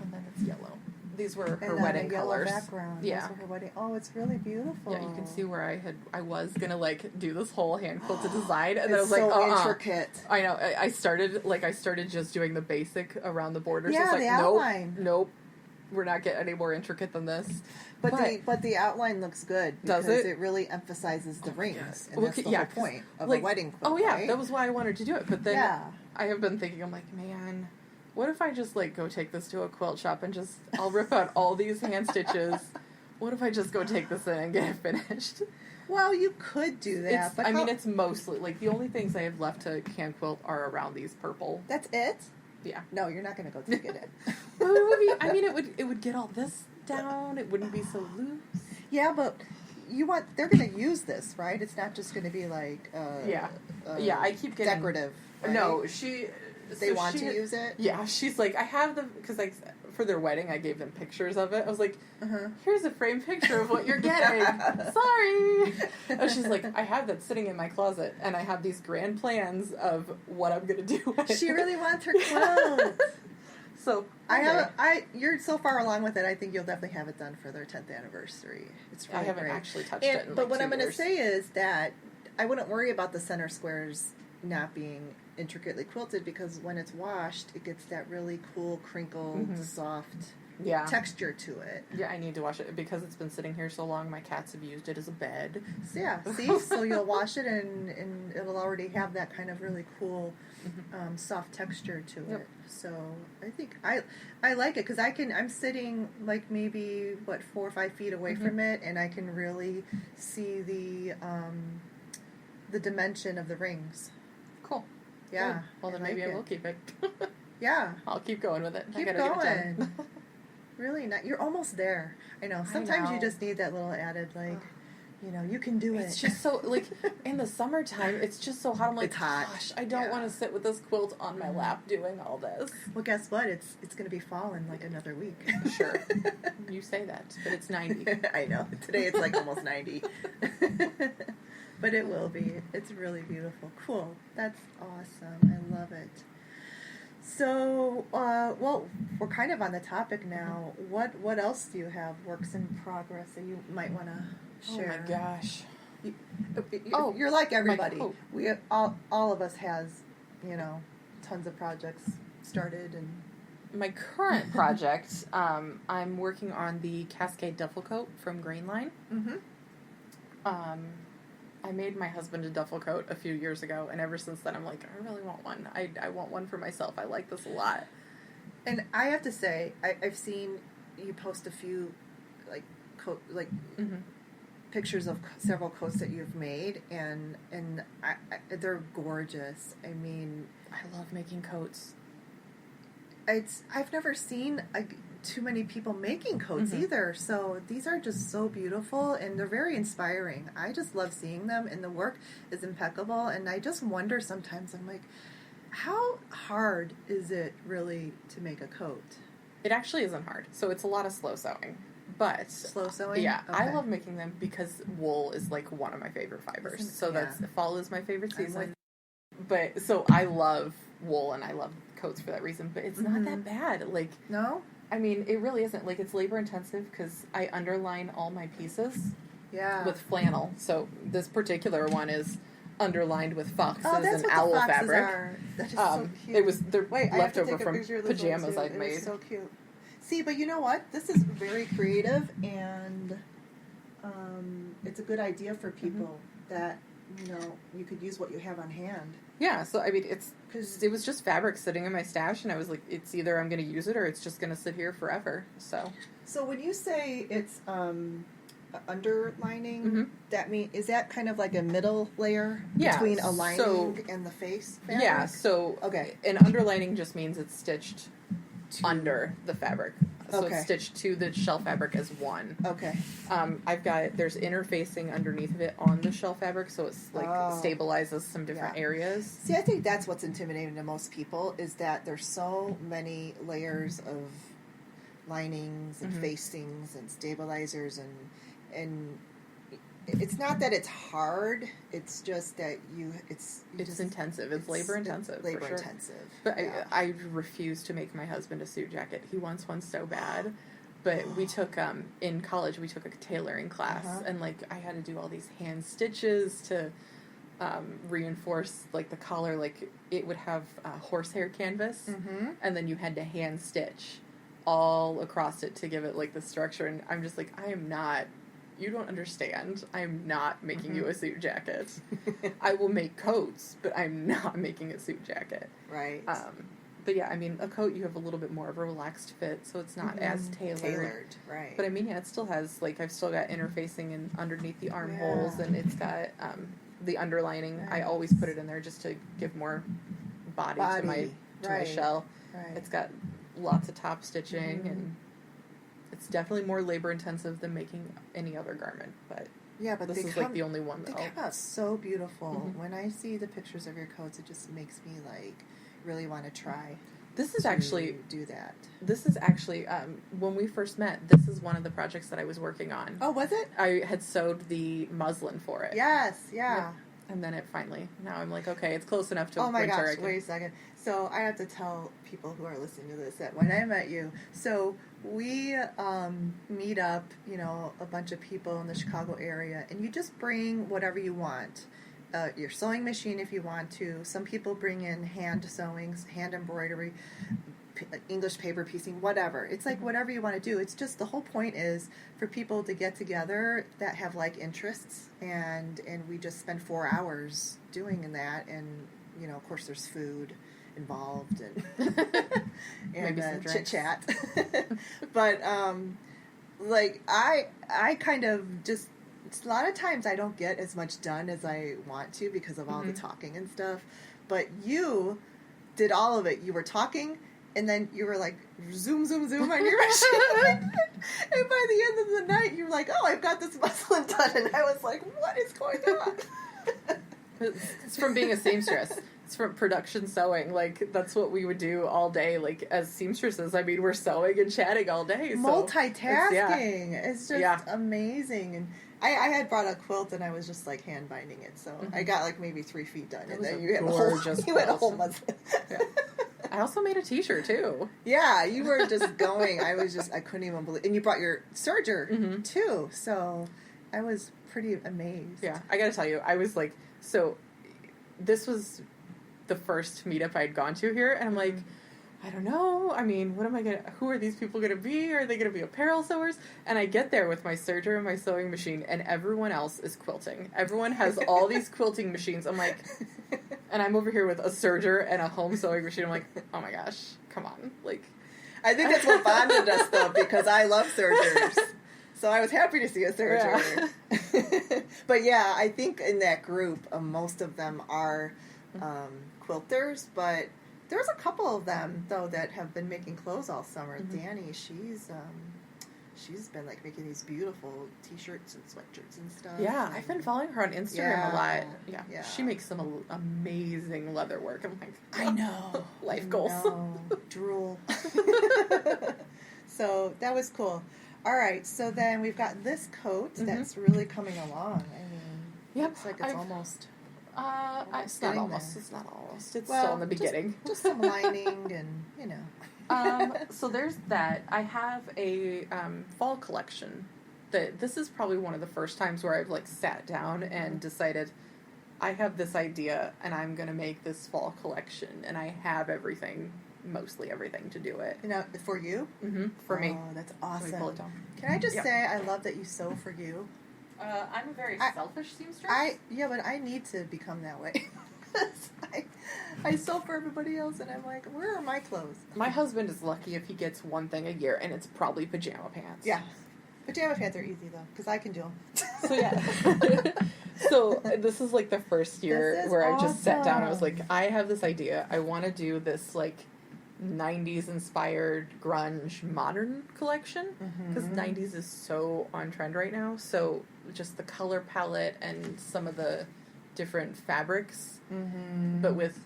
B: And then it's yellow. These were her
C: And
B: wedding
C: a yellow
B: colors.
C: background.
B: Yeah.
C: Those were her wedding. Oh, it's really beautiful.
B: Yeah, you can see where I was gonna like do this whole hand quilted design, and then I was
C: It's
B: like,
C: so intricate.
B: I know. I started just doing the basic around the borders.
C: Yeah,
B: it's like,
C: the outline.
B: Nope. We're not getting any more intricate than this.
C: But the outline looks good because
B: Does it?
C: it really emphasizes the rings, and
B: Well,
C: that's the
B: yeah,
C: whole point of
B: like,
C: a wedding quilt.
B: Oh yeah,
C: right?
B: that was why I wanted to do it. But then
C: Yeah.
B: I have been thinking, I'm like, man, what if I just like go take this to a quilt shop and I'll rip out all these hand stitches. What if I just go take this in and get it finished?
C: Well, you could do that, but
B: it's mostly like the only things I have left to hand quilt are around these purple.
C: That's it?
B: Yeah.
C: No, you're not going to go take it in.
B: Well, it would be. It would get all this down. It wouldn't be so loose.
C: Yeah, but they're going to use this, right? It's not just going to be like
B: Yeah. I keep getting
C: decorative. Right?
B: No,
C: They want to use it.
B: Yeah, she's like, I have them because for their wedding, I gave them pictures of it. I was like, here's a framed picture of what you're getting. Sorry. And she's like, I have that sitting in my closet, and I have these grand plans of what I'm gonna do with it.
C: She really wants her quilt.
B: So
C: you're so far along with it. I think you'll definitely have it done for their 10th anniversary. It's really
B: I haven't
C: great.
B: actually touched it.
C: But what I'm going to say is that I wouldn't worry about the center squares not being intricately quilted, because when it's washed, it gets that really cool, crinkled, soft texture to it.
B: Yeah, I need to wash it because it's been sitting here so long. My cats have used it as a bed.
C: So, yeah, see? So you'll wash it and it'll already have that kind of really cool, soft texture to it. So I think I like it because I'm sitting like maybe, 4 or 5 feet away from it, and I can really see the dimension of the rings.
B: Cool.
C: Yeah.
B: Good. Well, then maybe I will keep it.
C: Yeah.
B: I'll keep going with it.
C: Keep going. Really not. You're almost there. I know. Sometimes you just need that little added, you can do it.
B: It's just so, in the summertime, it's just so hot. I'm like,
C: it's hot.
B: Gosh, I don't want to sit with this quilt on my lap doing all this.
C: Well, guess what? It's going to be fall in another week.
B: Sure. You say that, but it's 90.
C: I know. Today it's almost 90. But it will be. It's really beautiful. Cool. That's awesome. I love it. So, we're kind of on the topic now. What else do you have, works in progress, that you might want to share?
B: Oh my gosh.
C: You're like everybody. We all of us has, tons of projects started. And
B: my current project, I'm working on the Cascade duffel coat from Grainline. I made my husband a duffel coat a few years ago, and ever since then I'm like, I really want one. I want one for myself. I like this a lot.
C: And I have to say, I've seen you post a few, pictures of several coats that you've made, and they're gorgeous. I mean,
B: I love making coats.
C: I've never seen too many people making coats either, so these are just so beautiful, and they're very inspiring. I just love seeing them, and the work is impeccable, and I just wonder sometimes, I'm like, how hard is it really to make a coat?
B: It actually isn't hard, so it's a lot of slow sewing. But
C: slow sewing?
B: Yeah,
C: okay.
B: I love making them because wool is one of my favorite fibers. So fall is my favorite season. But so I love wool, and I love coats for that reason, but it's not that bad.
C: No?
B: I mean, it really isn't. It's labor intensive because I underline all my pieces with flannel. So this particular one is underlined with foxes and owl fabric.
C: That is so cute.
B: They're leftover from pajamas I'd made.
C: It's so cute. See, but you know what? This is very creative, and it's a good idea for people that, you could use what you have on hand.
B: Yeah, so I mean, it was just fabric sitting in my stash, and I was like, it's either I'm going to use it or it's just going to sit here forever. So
C: when you say it's underlining, is that kind of like a middle layer between a lining and the face fabric?
B: Yeah, so an underlining just means it's stitched under the fabric. So it's stitched to the shell fabric as one.
C: Okay.
B: There's interfacing underneath of it on the shell fabric, so it's stabilizes some different areas.
C: See, I think that's what's intimidating to most people, is that there's so many layers of linings and facings and stabilizers, and it's not that it's hard, it's just that it's
B: intensive. It's labor intensive.
C: Labor intensive.
B: But I refuse to make my husband a suit jacket. He wants one so bad. But we took, in college, we took a tailoring class, and I had to do all these hand stitches to reinforce the collar. It would have horsehair canvas, and then you had to hand stitch all across it to give it the structure. And I'm just I am not. You don't understand. I'm not making you a suit jacket. I will make coats, but I'm not making a suit jacket.
C: Right.
B: But yeah, I mean, a coat, you have a little bit more of a relaxed fit, so it's not as tailored.
C: Right.
B: But I mean, it still has, I've still got interfacing and underneath the armholes, and it's got the underlining. I always put it in there just to give more body. to my shell. Right. It's got lots of top stitching, and it's definitely more labor intensive than making any other garment, but this is the only one that
C: they come out so beautiful. When I see the pictures of your coats, it just makes me really want to try.
B: This is actually
C: do that.
B: This is actually when we first met. This is one of the projects that I was working on.
C: Oh, was it?
B: I had sewed the muslin for it.
C: Yes, yeah.
B: And then now I'm okay, it's close enough to
C: winter. Oh my
B: winter.
C: gosh, wait a second. So I have to tell people who are listening to this that when I met you, so we meet up, a bunch of people in the Chicago area, and you just bring whatever you want. your sewing machine if you want to. Some people bring in hand sewings, hand embroidery, English paper piecing, whatever. It's like whatever you want to do. It's just the whole point is for people to get together that have like interests, and we just spend 4 hours doing that. And you know, of course, there's food involved and chit chat. But like I kind of just, a lot of times I don't get as much done as I want to because of all the talking and stuff. But you did all of it. You were talking, and then you were like, zoom, zoom, zoom on your machine. And by the end of the night, you were like, oh, I've got this muslin done. And I was like, what is going on?
B: It's from being a seamstress. It's from production sewing. Like, that's what we would do all day, like, as seamstresses. I mean, we're sewing and chatting all day. So
C: multitasking. It's just amazing. And I had brought a quilt, and I was just, like, hand binding it. So I got, like, maybe 3 feet done. And then you had a whole muslin.
B: Yeah. I also made a t-shirt, too.
C: Yeah, you were just going. I couldn't even believe. And you brought your serger, too. So I was pretty amazed.
B: Yeah, I gotta tell you, I was like, so this was the first meetup I'd gone to here, and I'm like, I don't know. I mean, who are these people gonna be? Are they gonna be apparel sewers? And I get there with my serger and my sewing machine, and everyone else is quilting. Everyone has all these quilting machines. I'm like, and I'm over here with a serger and a home sewing machine. I'm like, oh my gosh, come on. Like,
C: I think that's what bonded us, though, because I love sergers. So I was happy to see a serger. Yeah. But yeah, I think in that group, most of them are quilters, but there's a couple of them, though, that have been making clothes all summer. Danny, she's been, like, making these beautiful t-shirts and sweatshirts and stuff.
B: Yeah, I've been following her on Instagram a lot. Yeah. She makes some amazing leather work. I'm like,
C: I know.
B: Life goals.
C: Drool. So that was cool. All right, so then we've got this coat that's really coming along. I mean, looks like it's almost...
B: it's not almost. It's still in the beginning.
C: Just some lining and, you know.
B: So there's that. I have a fall collection. This is probably one of the first times where I've, like, sat down and decided I have this idea and I'm going to make this fall collection, and I have mostly everything to do it.
C: You know, for you?
B: Mm-hmm. For me.
C: Oh, that's awesome.
B: Let me pull it down.
C: Can I just say I love that you sew for you?
B: I'm a very selfish seamstress.
C: But I need to become that way. I sew for everybody else, and I'm like, where are my clothes?
B: My husband is lucky if he gets one thing a year, and it's probably pajama pants.
C: Yeah. Pajama pants are easy, though, because I can do them.
B: So, yeah. So, this is, like, the first year where I just sat down. I was like, I have this idea. I want to do this, like, 90s inspired grunge modern collection, because 90s is so on trend right now. So just the color palette and some of the different fabrics, but with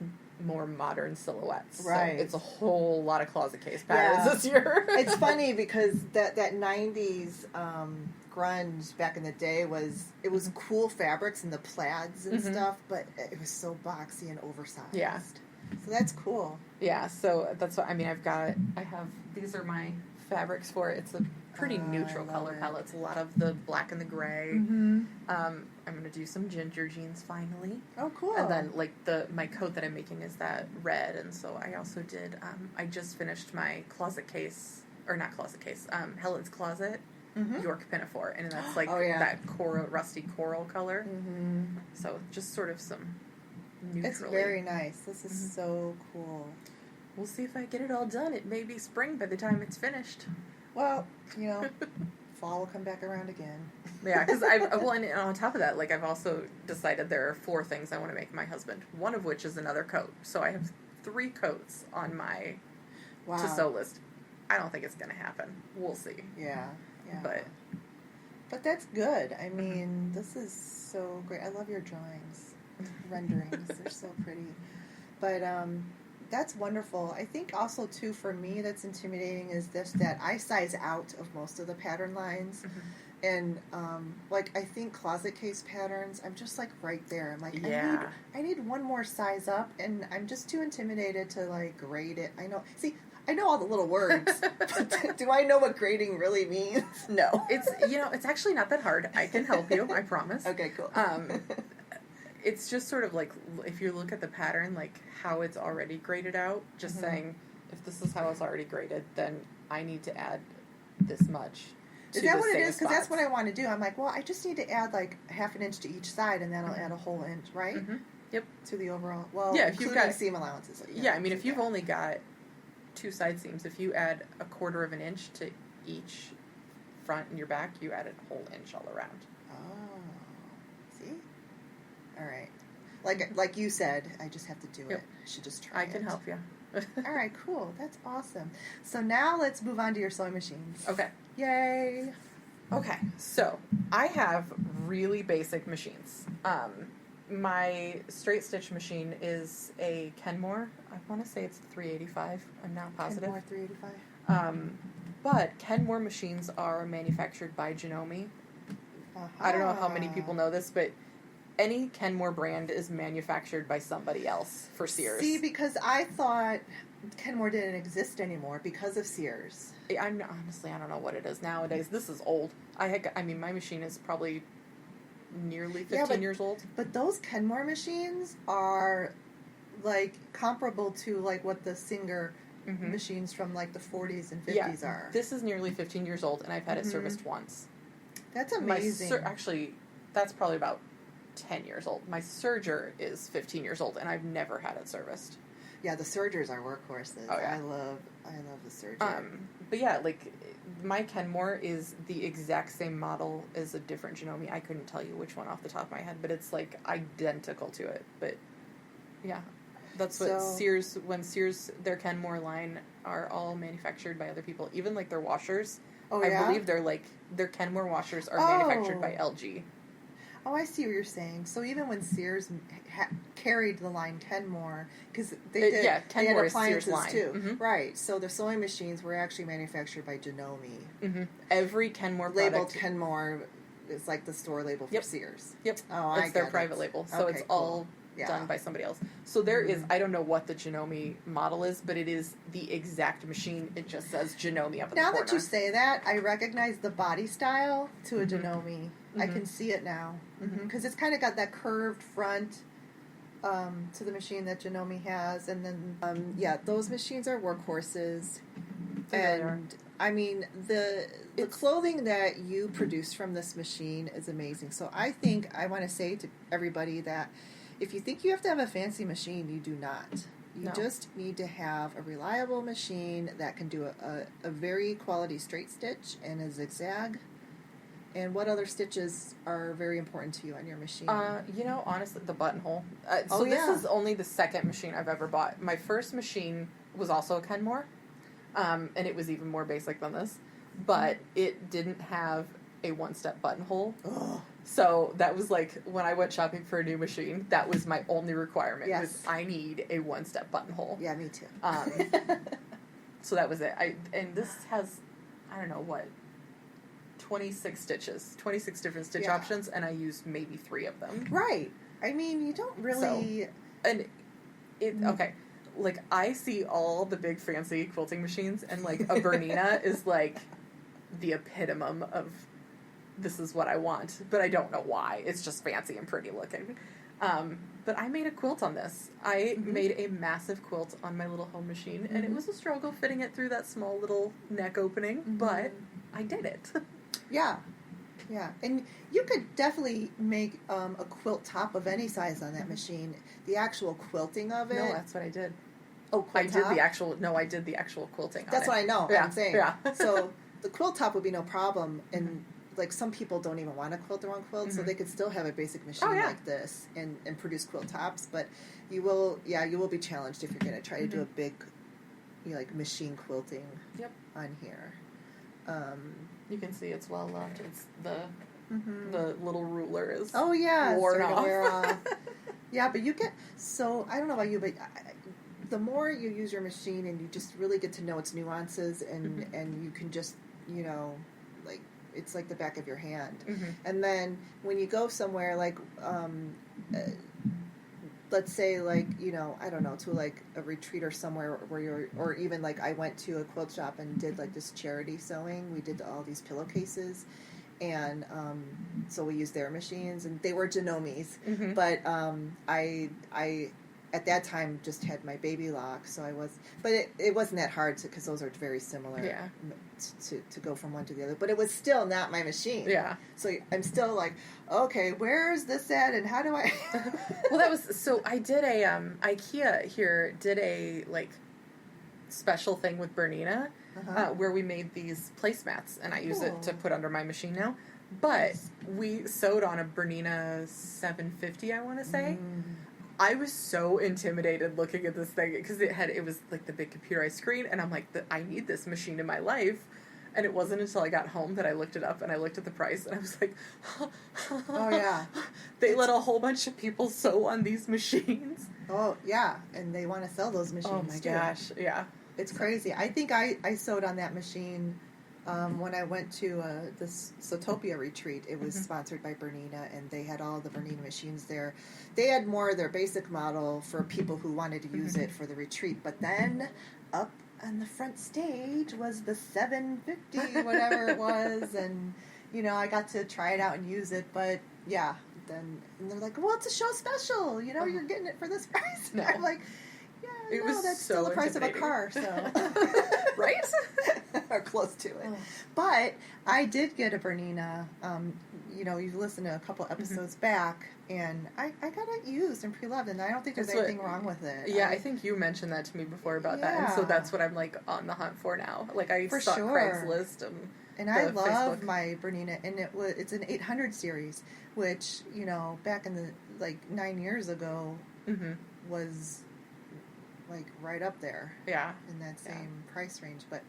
B: more modern silhouettes.
C: Right.
B: So it's a whole lot of closet case patterns this year.
C: It's funny because that 90s grunge back in the day was cool fabrics and the plaids and stuff, but it was so boxy and oversized.
B: Yeah.
C: So that's cool.
B: Yeah, so that's what, I mean, these are my fabrics for it. It's a pretty neutral color palette. It's a lot of the black and the gray. I'm going to do some ginger jeans finally.
C: Oh, cool.
B: And then, like, my coat that I'm making is that red, and so I also did, I just finished my Helen's Closet York Pinafore, and that's, like, that rusty coral color. So just sort of some... neutrally.
C: It's very nice. This is so cool.
B: We'll see if I get it all done. It may be spring by the time it's finished.
C: Well, you know, fall will come back around again.
B: Yeah, because and on top of that, like, I've also decided there are 4 things I want to make my husband. One of which is another coat. So I have 3 coats on my to sew list. I don't think it's going to happen. We'll see.
C: Yeah. But that's good. I mean, this is so great. I love your drawings. Renderings. They're so pretty. But that's wonderful. I think also, too, for me that's intimidating is that I size out of most of the pattern lines. And, like, I think closet case patterns, I'm just, like, right there. I'm like, I need one more size up, and I'm just too intimidated to, like, grade it. I know all the little words, but do I know what grading really means? No.
B: It's actually not that hard. I can help you, I promise.
C: Okay, cool.
B: it's just sort of like, if you look at the pattern, like how it's already graded out, just saying, if this is how it's already graded, then I need to add this much.
C: Is that what it is? Because that's what I want to do. I'm like, well, I just need to add like half an inch to each side, and then I'll add a whole inch, right?
B: Yep.
C: To the overall. Well,
B: yeah, if you've got
C: seam allowances.
B: I mean, if you've only got 2 side seams, if you add 1/4 inch to each front and your back, you add a whole inch all around.
C: Oh, see? All right. Like you said, I just have to do it. I should just try it.
B: I can help you.
C: All right, cool. That's awesome. So now let's move on to your sewing machines.
B: Okay.
C: Yay.
B: Okay, so I have really basic machines. My straight stitch machine is a Kenmore. I want to say it's 385. I'm not positive.
C: Kenmore 385.
B: But Kenmore machines are manufactured by Janome. I don't know how many people know this, but any Kenmore brand is manufactured by somebody else for Sears.
C: See, because I thought Kenmore didn't exist anymore because of Sears.
B: Honestly, I don't know what it is nowadays. This is old. I mean, my machine is probably nearly 15 years old.
C: But those Kenmore machines are like comparable to like what the Singer machines from like the 40s and 50s are.
B: This is nearly 15 years old, and I've had it serviced once.
C: That's amazing.
B: Actually, that's probably about 10 years old. My serger is 15 years old, and I've never had it serviced.
C: Yeah, the sergers are workhorses. Oh, yeah. I love the serger.
B: But yeah, like my Kenmore is the exact same model as a different Janome. I couldn't tell you which one off the top of my head, but it's like identical to it. But yeah, that's what Sears, when Sears, their Kenmore line are all manufactured by other people. Even like their washers.
C: Oh,
B: I believe their Kenmore washers are manufactured by LG.
C: Oh, I see what you're saying. So even when Sears carried the line Kenmore, because they had appliances line. Too, right? So the sewing machines were actually manufactured by Janome.
B: Every Kenmore
C: labeled Kenmore is like the store label for Sears.
B: Yep. Oh, it's their private label, so it's all done by somebody else. So there is, I don't know what the Janome model is, but it is the exact machine. It just says Janome up in the corner.
C: Now that you say that, I recognize the body style to a Janome. I can see it now because it's kind of got that curved front to the machine that Janome has, and then those machines are workhorses. And I mean the clothing that you produce from this machine is amazing. So I think I want to say to everybody that if you think you have to have a fancy machine, you do not. You just need to have a reliable machine that can do a very quality straight stitch and a zigzag. And what other stitches are very important to you on your machine?
B: Honestly, the buttonhole. This is only the second machine I've ever bought. My first machine was also a Kenmore, and it was even more basic than this, but it didn't have a one-step buttonhole. Ugh. So that was like, when I went shopping for a new machine, that was my only requirement, was I need a one-step buttonhole.
C: Yeah, me too.
B: So that was it. And this has, I don't know what, 26 stitches, 26 different stitch options, and I used maybe 3 of them.
C: Right. I mean, you don't really...
B: Okay, like, I see all the big fancy quilting machines, and, like, a Bernina is, like, the epitome of this is what I want, but I don't know why. It's just fancy and pretty looking. But I made a quilt on this. I made a massive quilt on my little home machine, and it was a struggle fitting it through that small little neck opening, but I did it.
C: Yeah. And you could definitely make a quilt top of any size on that machine. The actual quilting of it.
B: No, that's what I did.
C: Oh, quilt top?
B: I did the actual quilting on it.
C: That's what I know.
B: Yeah.
C: I'm saying.
B: Yeah.
C: So the quilt top would be no problem, and like some people don't even want to quilt their own quilt, so they could still have a basic machine like this and produce quilt tops. But you will be challenged if you're going to try to do a big, like machine quilting on here.
B: You can see it's well loved. It's the little ruler is
C: worn
B: off.
C: Wear off. Yeah, but you get I don't know about you, but the more you use your machine and you just really get to know its nuances and you can just like it's like the back of your hand. And then when you go somewhere like let's say like I don't know, to like a retreat or somewhere where or even like I went to a quilt shop and did like this charity sewing. We did all these pillowcases, and so we used their machines, and they were Janomes.
B: Mm-hmm.
C: But I at that time just had my baby lock, so but it wasn't that hard because those are very similar.
B: Yeah.
C: To go from one to the other, but it was still not my machine.
B: Yeah.
C: So I'm still like, okay, where's this at, and how do I?
B: Well, that was so. I did a IKEA here did a like special thing with Bernina, where we made these placemats, and I use it to put under my machine now. But we sewed on a Bernina 750, I want to say. I was so intimidated looking at this thing because it was like the big computerized screen, and I'm like, I need this machine in my life. And it wasn't until I got home that I looked it up and I looked at the price and I was like,
C: oh yeah,
B: they let a whole bunch of people sew on these machines.
C: Oh yeah, and they want to sell those machines.
B: Oh my gosh, yeah,
C: it's crazy. I think I sewed on that machine when I went to this Sotopia retreat. It was sponsored by Bernina, and they had all the Bernina machines there. They had more of their basic model for people who wanted to use it for the retreat, but then up on the front stage was the 750, whatever it was, and I got to try it out and use it. But yeah, and they're like, well, it's a show special, you're getting it for this price.
B: No.
C: I'm like, that's
B: so
C: still the price of a car, so
B: right?
C: Or close to it. But I did get a Bernina. You listened to a couple episodes back, and I got it used and pre-loved, and I don't think there's anything wrong with it.
B: Yeah, I think you mentioned that to me before about that, and so that's what I'm like on the hunt for now. Like I stalk Craigslist
C: and I love
B: Facebook.
C: my Bernina, and it's an 800 series, which back in the 9 years ago was like right up there.
B: Yeah,
C: in that same price range, but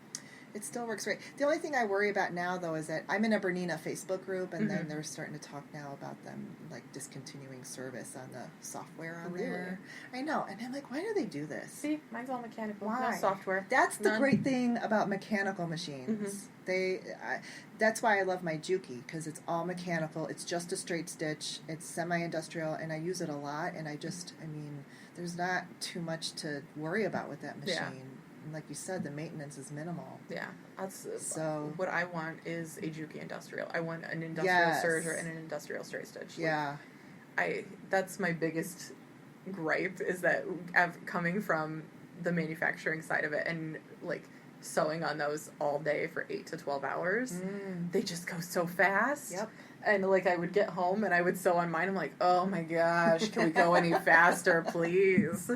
C: it still works great. The only thing I worry about now, though, is that I'm in a Bernina Facebook group, and then they're starting to talk now about them like discontinuing service on the software on there. I know, and I'm like, why do they do this?
B: See, mine's all mechanical,
C: why?
B: no software.
C: That's the great thing about mechanical machines. That's why I love my Juki, because it's all mechanical. It's just a straight stitch. It's semi-industrial, and I use it a lot. And there's not too much to worry about with that machine.
B: Yeah.
C: And like you said, the maintenance is minimal.
B: Yeah,
C: so
B: what I want is a Juki industrial. I want an industrial serger and an industrial straight stitch.
C: Yeah,
B: that's my biggest gripe, is that coming from the manufacturing side of it and like sewing on those all day for 8 to 12 hours, they just go so fast.
C: Yep.
B: And like I would get home and I would sew on mine. I'm like, oh my gosh, can we go any faster, please?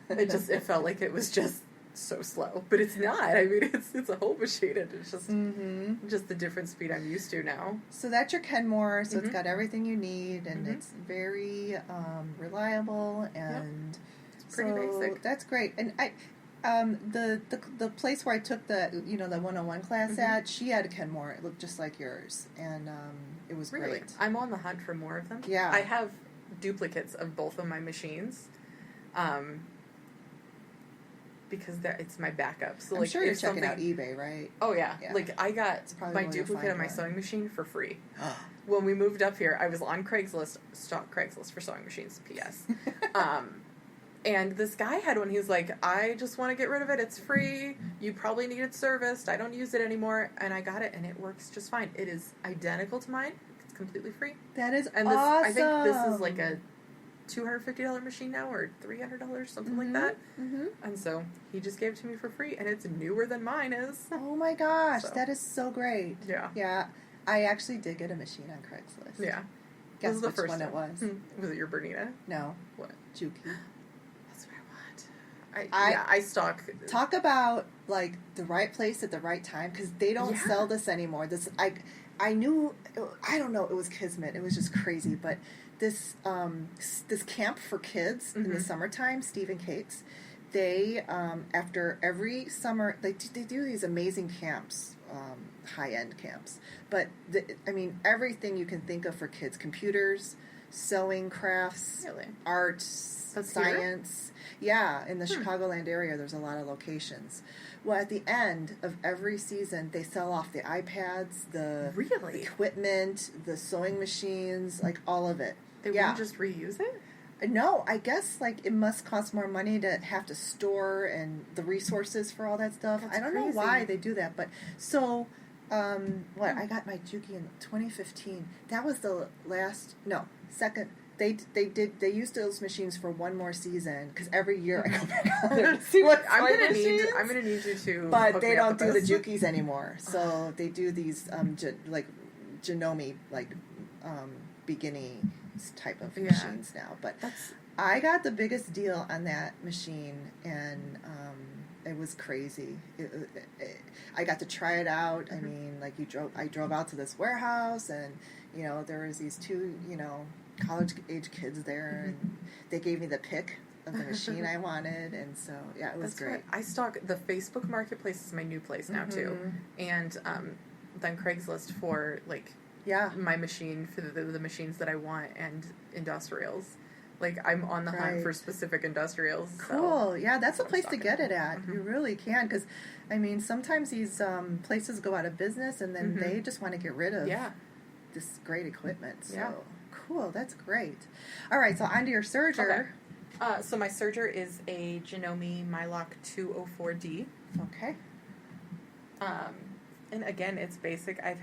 B: It felt like it was just so slow, but it's not. I mean, it's a whole machine, and it's just the different speed I'm used to now.
C: So that's your Kenmore. So it's got everything you need, and it's very reliable, and
B: it's pretty basic.
C: That's great. And the place where I took the the 101 class at, she had a Kenmore. It looked just like yours, and it was great.
B: I'm on the hunt for more of them.
C: Yeah,
B: I have duplicates of both of my machines. Because it's my backup. So,
C: I'm
B: like,
C: sure you're checking out eBay, right?
B: Oh, yeah. Like, I got my duplicate of my sewing machine for free. When we moved up here, I was on Craigslist, stock Craigslist for sewing machines, P.S. And this guy had one. He was like, I just want to get rid of it. It's free. You probably need it serviced. I don't use it anymore. And I got it, and it works just fine. It is identical to mine. It's completely free.
C: That is
B: awesome. I think this is like a $250 machine now, or $300, something like that. And so he just gave it to me for free, and it's newer than mine is.
C: Oh my gosh, that is so great.
B: Yeah.
C: I actually did get a machine on Craigslist.
B: Yeah.
C: Guess
B: which
C: which one it was.
B: Was it your Bernina?
C: No.
B: What?
C: Juki.
B: That's what I want. I stock.
C: Talk about like the right place at the right time, because they don't sell this anymore. I knew, I don't know, it was kismet. It was just crazy, but this camp for kids in the summertime, Steve and Kate's, they after every summer they do these amazing camps, high-end camps, but everything you can think of for kids: computers, sewing, crafts, art, science. Yeah, in the Chicagoland area, there's a lot of locations. Well, at the end of every season, they sell off the iPads, the equipment, the sewing machines, like all of it.
B: They wouldn't just reuse it?
C: No, I guess like it must cost more money to have to store and the resources for all that stuff. I don't know why they do that, but so I got my Juki in 2015. That was the second. They used those machines for one more season because every year I go back out there to see what
B: I'm gonna need you to.
C: But they don't do the Jukis anymore, so they do these Janome beginning type of machines now. But I got the biggest deal on that machine, and it was crazy. I got to try it out. I mean, I drove out to this warehouse, and there was these two college age kids there, and they gave me the pick of the machine I wanted, and so it was great.
B: I stock the Facebook Marketplace is my new place now too, and then Craigslist for my machine for the machines that I want and industrials. I'm on the hunt for specific industrials.
C: Cool. Yeah, that's a place to get it at. You really can, because, I mean, sometimes these places go out of business, and then they just want to get rid of this great equipment. So, cool. That's great. All right, so on to your serger.
B: Okay. So my serger is a Janome Mylock 204D.
C: Okay.
B: And again, it's basic. I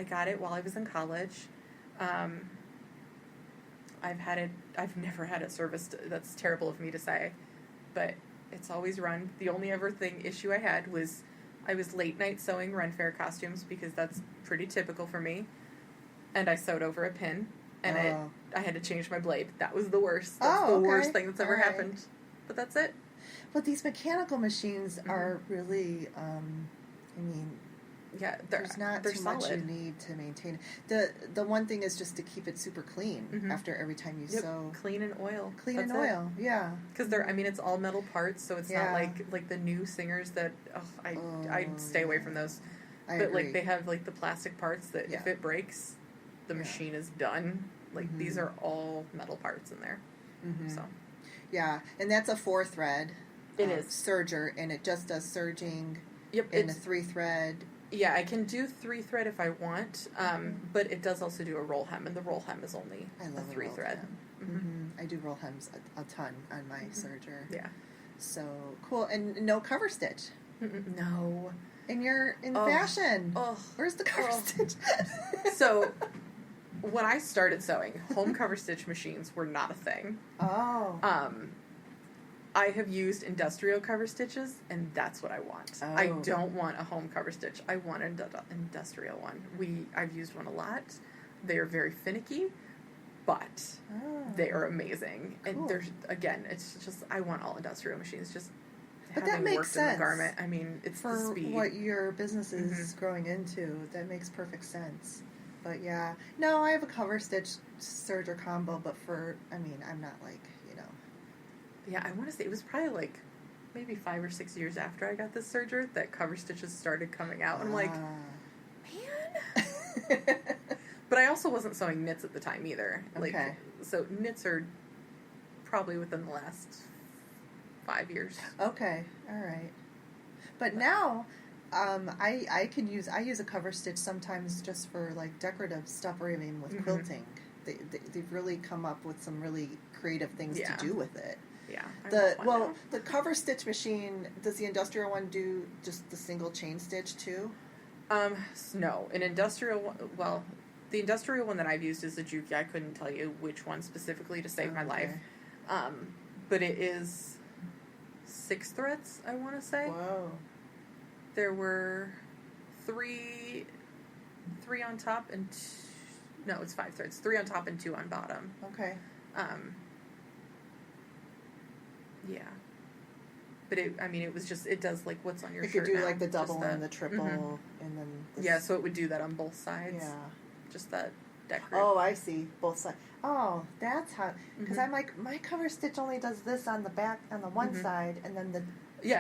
B: got it while I was in college. I've never had it serviced. That's terrible of me to say, but it's always run. The only issue I had was I was late night sewing Ren Fair costumes because that's pretty typical for me, and I sewed over a pin, and I had to change my blade. That was the worst. That's the worst thing that's ever happened. But that's it.
C: But these mechanical machines are really, there's not too much you need to maintain. The one thing is just to keep it super clean after every time you sew.
B: Clean and oil.
C: Yeah.
B: Because it's all metal parts, so it's not like the new singers that I'd stay away from those.
C: I
B: but
C: agree.
B: They have the plastic parts that if it breaks, the machine is done. These are all metal parts in there. So.
C: Yeah, and that's a 4-thread.
B: It is
C: serger, and it just does serging.
B: Yep,
C: in a 3-thread.
B: Yeah, I can do 3-thread if I want, but it does also do a roll hem, and the roll hem is only a 3-thread.
C: I do roll hems a ton on my serger.
B: Yeah.
C: So, cool. And no cover stitch?
B: No.
C: And you're in fashion. Where's the cover stitch?
B: So, when I started sewing, home cover stitch machines were not a thing. I have used industrial cover stitches, and that's what I want. I don't want a home cover stitch. I want an industrial one. I've used one a lot. They are very finicky, but they are amazing.
C: Cool.
B: And there's it's just I want all industrial machines. Just
C: but that makes sense.
B: In the garment. I mean, it's
C: for
B: the speed.
C: What your business is growing into. That makes perfect sense. But yeah, no, I have a cover stitch serger combo, but I'm not
B: Yeah, I want to say it was probably maybe 5 or 6 years after I got this serger that cover stitches started coming out. And I'm like, man. But I also wasn't sewing knits at the time either. So knits are probably within the last 5 years.
C: Okay, all right. But now, I use a cover stitch sometimes just for decorative stuff or even with quilting. They've really come up with some really creative things to do with it.
B: Yeah.
C: The cover stitch machine, does the industrial one do just the single chain stitch too?
B: No. The industrial one that I've used is the Juki. I couldn't tell you which one specifically to save my life. But it is 6 threads, I want to say.
C: Whoa.
B: There were 3 on top and no, it's 5 threads. 3 on top and 2 on bottom.
C: Okay.
B: Yeah. But it was just, it does what's on your shirt.
C: You could do
B: now.
C: the double and the triple and then
B: so it would do that on both sides.
C: Yeah.
B: Just that decorative.
C: Oh, I see. Both sides. Oh, that's how, because I'm like, my cover stitch only does this on the back, on the one side, and then the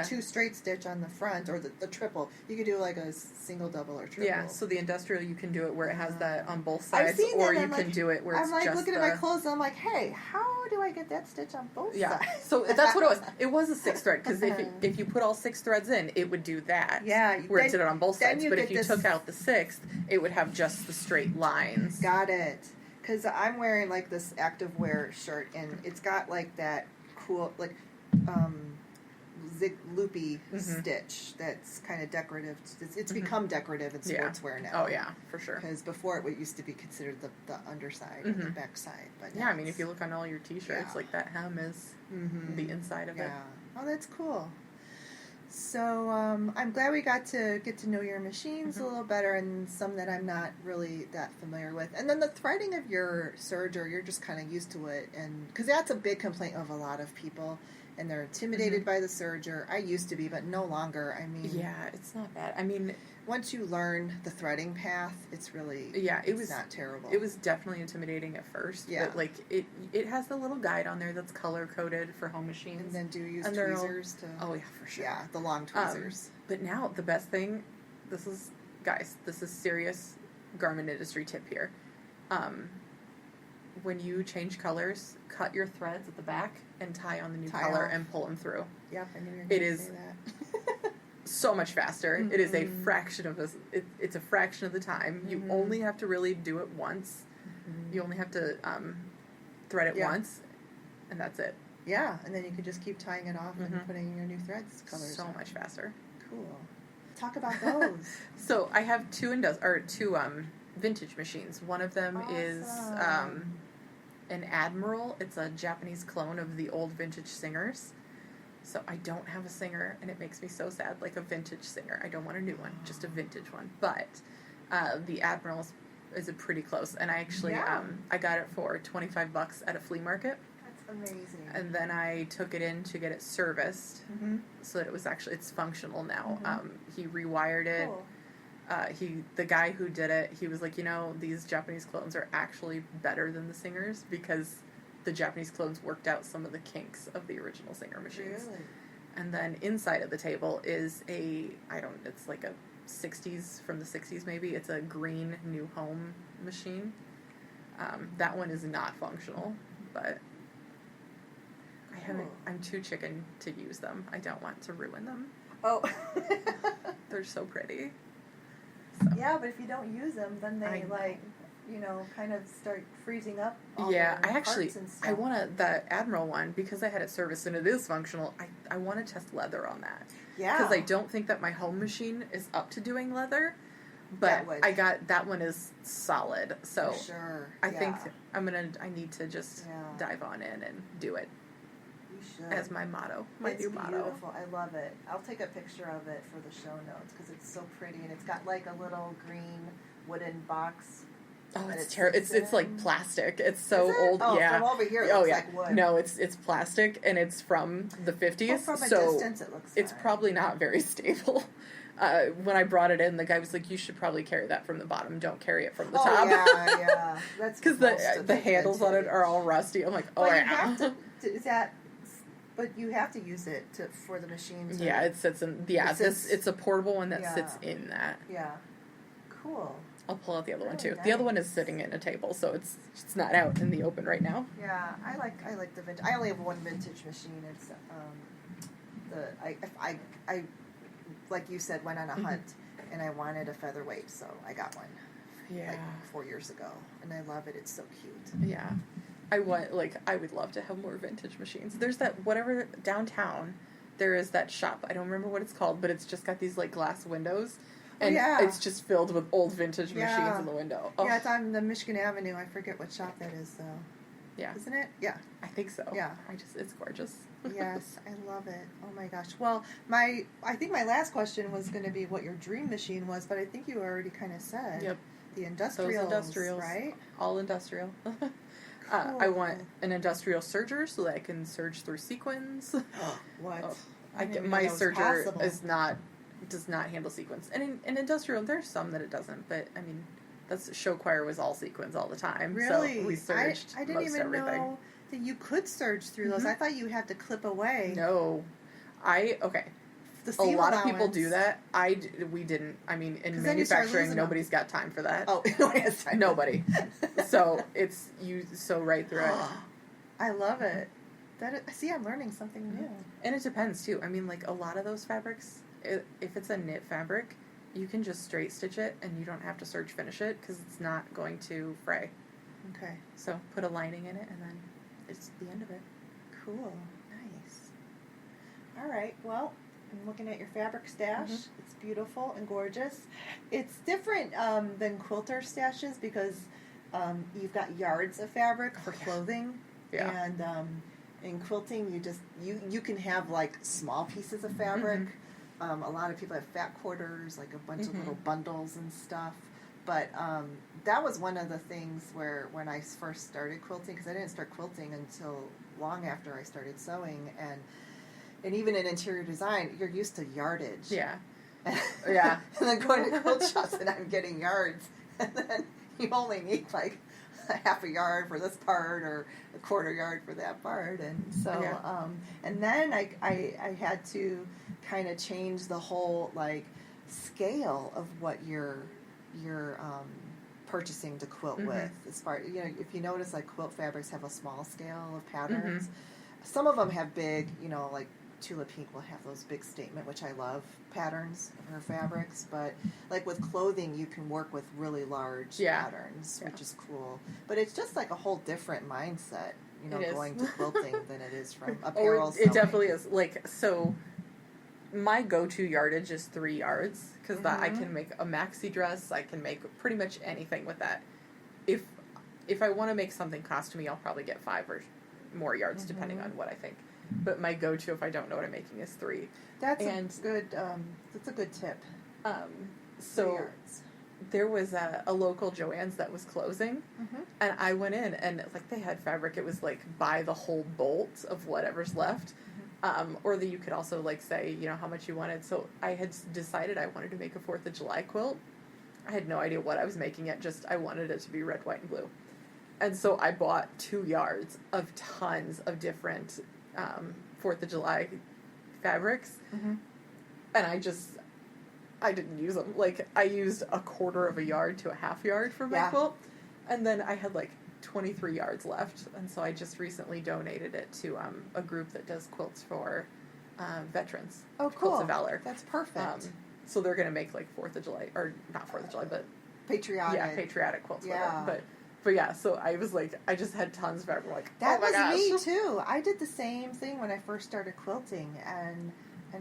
C: 2 straight stitch on the front, or the triple. You could do a single, double, or triple.
B: Yeah, so the industrial, you can do it where it has that on both sides, or you can do it where it's just
C: I'm looking at my clothes, and I'm like, hey, how do I get that stitch on both sides?
B: So that's what it was. It was a 6 thread, because if you put all 6 threads in, it would do that.
C: Yeah.
B: Where it did it on both sides. But if you took out the 6th, it would have just the straight lines.
C: Got it. Because I'm wearing this active wear shirt, and it's got that cool, loopy stitch that's kind of decorative. It's become decorative in sportswear now.
B: Oh, yeah, for sure.
C: Because before it used to be considered the underside or the back side. But
B: yeah, I mean, if you look on all your T-shirts, like that hem is the inside of it.
C: Oh, that's cool. So I'm glad we got to get to know your machines a little better, and some that I'm not really that familiar with. And then the threading of your serger, you're just kind of used to it, and because that's a big complaint of a lot of people, and they're intimidated by the serger. I used to be, but no longer. I mean,
B: yeah, it's not bad. I mean,
C: once you learn the threading path, it's really it's not terrible.
B: It was definitely intimidating at first.
C: Yeah,
B: but like it has the little guide on there that's color coded for home machines.
C: And then do you use tweezers to?
B: Oh yeah, for sure.
C: Yeah, the long tweezers.
B: But now the best thing, this is serious garment industry tip here. When you change colors, cut your threads at the back and tie on the new color and pull them through.
C: Yep, I knew you were going to say that.
B: So much faster. It is a fraction of this. It's a fraction of the time. You only have to really do it once. You only have to thread it once, and that's it.
C: Yeah, and then you can just keep tying it off and putting your new threads colors.
B: So much faster.
C: Cool. Talk about those.
B: So I have two vintage machines. One of them is an Admiral. It's a Japanese clone of the old vintage Singers. So I don't have a Singer, and it makes me so sad. Like a vintage Singer. I don't want a new one, just a vintage one. But the Admiral is a pretty close, and I actually I got it for $25 at a flea market.
C: That's amazing.
B: And then I took it in to get it serviced, so that it's functional now. He rewired it.
C: Cool.
B: The guy who did it, he was like, these Japanese clones are actually better than the Singers because the Japanese clones worked out some of the kinks of the original Singer machines.
C: Really?
B: And then inside of the table is it's like a 60s, from the 60s maybe. It's a green New Home machine. That one is not functional, but I'm too chicken to use them. I don't want to ruin them.
C: Oh.
B: They're so pretty. So.
C: Yeah, but if you don't use them, then they kind of start freezing up. All
B: I want the Admiral one because I had it serviced and it is functional. I want to test leather on that.
C: Yeah.
B: Because I don't think that my home machine is up to doing leather, but that one is solid. So
C: for sure.
B: I think I need to just dive on in and do it.
C: You should.
B: As my motto, new motto.
C: It's beautiful. I love it. I'll take a picture of it for the show notes because it's so pretty, and it's got like a little green wooden box.
B: Oh, it's terrible. It's like plastic. It's so old.
C: Oh,
B: yeah.
C: From over here, it looks like wood.
B: No, it's plastic, and it's from the 50s.
C: From a distance, it looks
B: it's probably not very stable. When I brought it in, the guy was like, "You should probably carry that from the bottom. Don't carry it from the top."
C: Yeah. That's
B: because the handles on it are all rusty. I'm like, oh yeah.
C: But you have to use it for the machine.
B: Yeah, it sits in. Yeah, it's a portable one that sits in that.
C: Yeah. Cool.
B: I'll pull out the other one too.
C: Nice.
B: The other one is sitting in a table, so it's not out in the open right now.
C: Yeah, I like the vintage. I only have one vintage machine. It's I like you said, went on a hunt and I wanted a featherweight, so I got one.
B: Yeah.
C: Like 4 years ago, and I love it. It's so cute.
B: Yeah. I would love to have more vintage machines. There's that, whatever, downtown, there is that shop. I don't remember what it's called, but it's just got these, like, glass windows. And it's just filled with old vintage machines in the window. Oh.
C: Yeah, it's on the Michigan Avenue. I forget what shop that is, though.
B: Yeah.
C: Isn't it? Yeah.
B: I think so.
C: Yeah.
B: It's gorgeous.
C: Yes, I love it. Oh my gosh. Well, I think my last question was going to be what your dream machine was, but I think you already kind of said.
B: Yep.
C: The industrials.
B: Those industrials.
C: Right?
B: All industrial.
C: Cool.
B: I want an industrial serger so that I can serge through sequins.
C: What?
B: Oh, my serger does not handle sequins. And in industrial, there's some that it doesn't, but I mean, show choir was all sequins all the time.
C: Really?
B: So we serged
C: I didn't even
B: everything.
C: know that you could serge through those. I thought you had to clip away.
B: No. A lot of people do that. We didn't. I mean, in manufacturing, nobody's got time for that.
C: Oh, nobody has time.
B: Nobody. So you sew right through it.
C: I love it. See, I'm learning something new.
B: And it depends too. I mean, like a lot of those fabrics, if it's a knit fabric, you can just straight stitch it and you don't have to serge finish it because it's not going to fray.
C: Okay.
B: So put a lining in it and then it's the end of it.
C: Cool. Nice. All right. Well, I'm looking at your fabric stash.
B: Mm-hmm.
C: It's beautiful and gorgeous. It's different than quilter stashes because you've got yards of fabric for clothing.
B: Yeah.
C: And in quilting, you can have like small pieces of fabric.
B: Mm-hmm.
C: A lot of people have fat quarters, like a bunch
B: Mm-hmm.
C: of little bundles and stuff. But that was one of the things where when I first started quilting, because I didn't start quilting until long after I started sewing, and even in interior design, you're used to yardage.
B: Yeah.
C: Yeah. And then going to quilt shops and I'm getting yards, and then you only need like a half a yard for this part or a quarter yard for that part, and so and then I had to kind of change the whole like scale of what you're purchasing to quilt with. As far, if you notice, like quilt fabrics have a small scale of patterns. Some of them have big, like Tula Pink will have those big statement, which I love, patterns for fabrics. But like with clothing, you can work with really large patterns, which is cool. But it's just like a whole different mindset, going to quilting than it is from apparel.
B: It definitely is. Like, so my go-to yardage is 3 yards because I can make a maxi dress. I can make pretty much anything with that. If I want to make something costumey, I'll probably get 5 or more yards depending on what I think. But my go-to, if I don't know what I'm making, is 3.
C: That's a good tip. 3 yards.
B: There was a local Joann's that was closing, and I went in and like they had fabric. It was like buy the whole bolt of whatever's left. Or that you could also like say, how much you wanted. So I had decided I wanted to make a 4th of July quilt. I had no idea what I was making yet, just I wanted it to be red, white, and blue. And so I bought 2 yards of tons of different 4th of July fabrics. And I didn't use them. Like, I used a quarter of a yard to a half yard for my quilt. And then I had like 23 yards left, and so I just recently donated it to a group that does quilts for veterans.
C: Oh, cool!
B: Quilts of Valor.
C: That's perfect.
B: So they're going to make like 4th of July, or not 4th of July, but
C: patriotic.
B: Yeah, patriotic quilts. Yeah. With it. But yeah, so I was like, I just had tons of fabric. Like,
C: that
B: oh my gosh.
C: was me too. I did the same thing when I first started quilting, and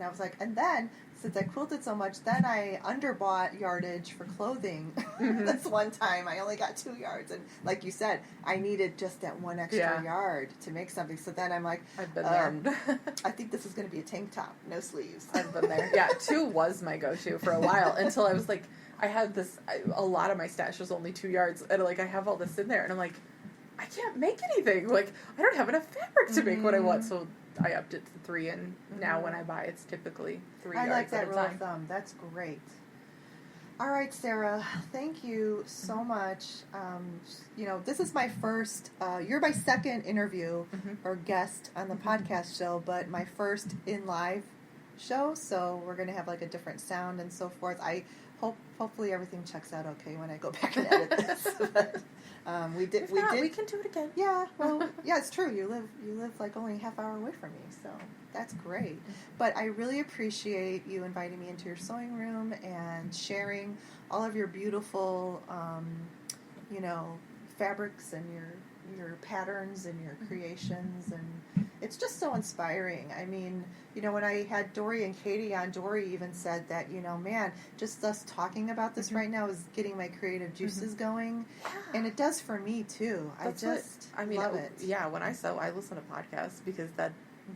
C: I was like, and then since I quilted so much, then I underbought yardage for clothing. This one time I only got 2 yards, and like you said, I needed just that one extra yard to make something. So then I'm like,
B: I've been there.
C: I think this is going to be a tank top, no sleeves.
B: I've been there. Yeah, 2 was my go-to for a while until I was like, I had this. A lot of my stash was only 2 yards, and like I have all this in there, and I'm like, I can't make anything. Like I don't have enough fabric to make what I want. So I upped it to 3, and now when I buy, it's typically 3 yards.
C: I like that
B: at a
C: rule of
B: time.
C: thumb. That's great. All right, Sarah, thank you so much. This is my first, you're my second interview or guest on the podcast show, but my first in live show, so we're going to have like a different sound and so forth. Hopefully everything checks out okay when I go back and edit this. But, we can
B: do it again.
C: Yeah, well, yeah, it's true. You live like only a half hour away from me, so that's great. But I really appreciate you inviting me into your sewing room and sharing all of your beautiful, fabrics and your patterns and your creations, and it's just so inspiring. I mean, when I had Dory and Katie on, Dory even said that, man, just us talking about this right now is getting my creative juices going, and it does for me too. I love it.
B: Yeah, when I sew, I listen to podcasts because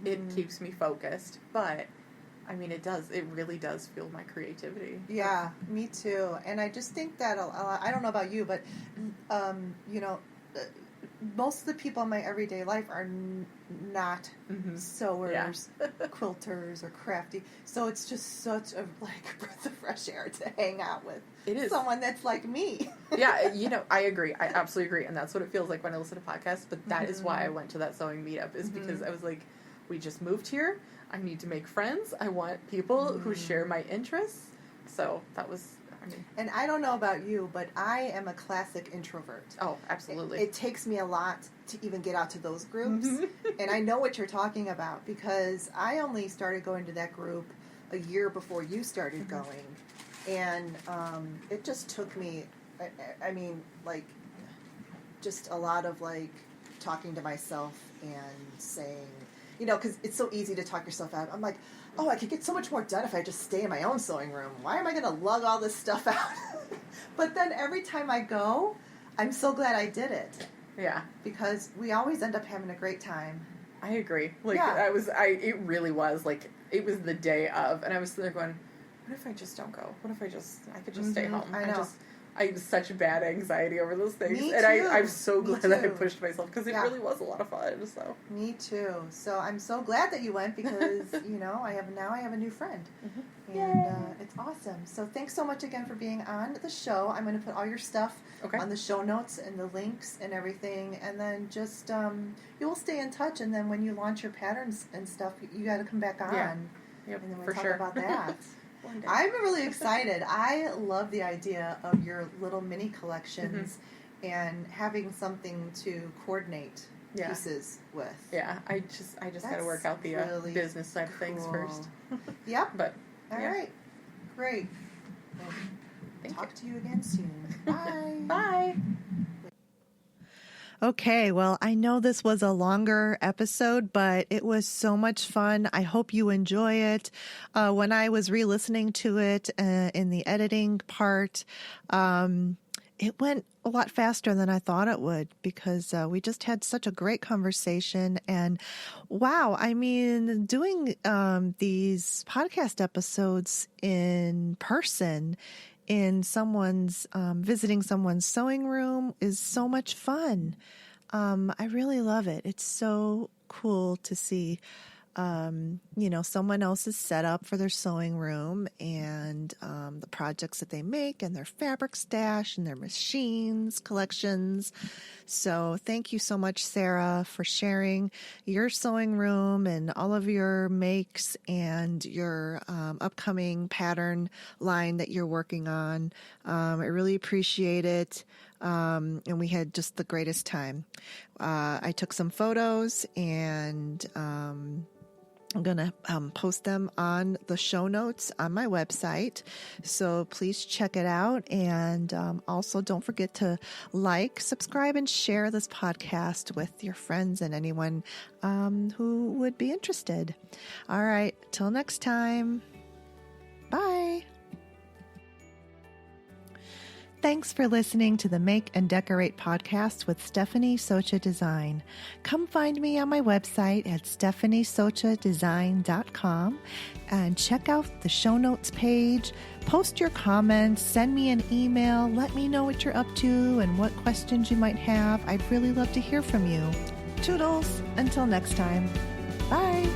B: it keeps me focused, but I mean, it really does fuel my creativity.
C: Yeah, me too. And I just think that, I don't know about you, but, most of the people in my everyday life are not sewers, quilters, or crafty. So it's just such a breath of fresh air to hang out with.
B: It is
C: someone that's like me.
B: Yeah, I agree. I absolutely agree, and that's what it feels like when I listen to podcasts. But that is why I went to that sewing meetup, is because I was like, we just moved here. I need to make friends. I want people who share my interests. So that was.
C: And I don't know about you, but I am a classic introvert.
B: Oh, absolutely.
C: It takes me a lot to even get out to those groups. And I know what you're talking about because I only started going to that group a year before you started going. And it just took me, just a lot of talking to myself and saying, because it's so easy to talk yourself out. I'm like, oh, I could get so much more done if I just stay in my own sewing room. Why am I going to lug all this stuff out? But then every time I go, I'm so glad I did it.
B: Yeah.
C: Because we always end up having a great time.
B: I agree. Like,
C: Yeah.
B: it really was, like, it was the day of, and I was sitting there going, what if I just don't go? What if I could just stay home?
C: I know.
B: I have such bad anxiety over those things.
C: Me
B: and
C: too.
B: I'm so
C: Me
B: glad that I
C: too.
B: pushed myself, because it really was a lot of fun, so.
C: Me too. So I'm so glad that you went because, I have a new friend.
B: Mm-hmm.
C: And it's awesome. So thanks so much again for being on the show. I'm going to put all your stuff on the show notes and the links and everything. And then just, you'll stay in touch. And then when you launch your patterns and stuff, you got to come back on.
B: Yeah. Yep,
C: and then we'll
B: for
C: talk
B: sure.
C: about that. I'm really excited. I love the idea of your little mini collections and having something to coordinate pieces with.
B: Yeah, I just got to work out the
C: really
B: business side of things first.
C: Yep.
B: But
C: all right, great. Talk to you again soon. Bye.
B: Bye.
A: Okay, well, I know this was a longer episode, but it was so much fun. I hope you enjoy it. When I was re-listening to it in the editing part, it went a lot faster than I thought it would because we just had such a great conversation. And wow, I mean, doing these podcast episodes in person in someone's visiting someone's sewing room is so much fun. I really love it. It's so cool to see someone else's setup for their sewing room and the projects that they make and their fabric stash and their machines collections. So thank you so much, Sarah, for sharing your sewing room and all of your makes and your upcoming pattern line that you're working on. I really appreciate it. And we had just the greatest time. I took some photos and I'm going to post them on the show notes on my website. So please check it out. And also don't forget to like, subscribe, and share this podcast with your friends and anyone who would be interested. All right. Till next time. Bye. Thanks for listening to the Make and Decorate podcast with Stephanie Socha Design. Come find me on my website at stephaniesochadesign.com and check out the show notes page. Post your comments, send me an email, let me know what you're up to and what questions you might have. I'd really love to hear from you. Toodles, until next time. Bye.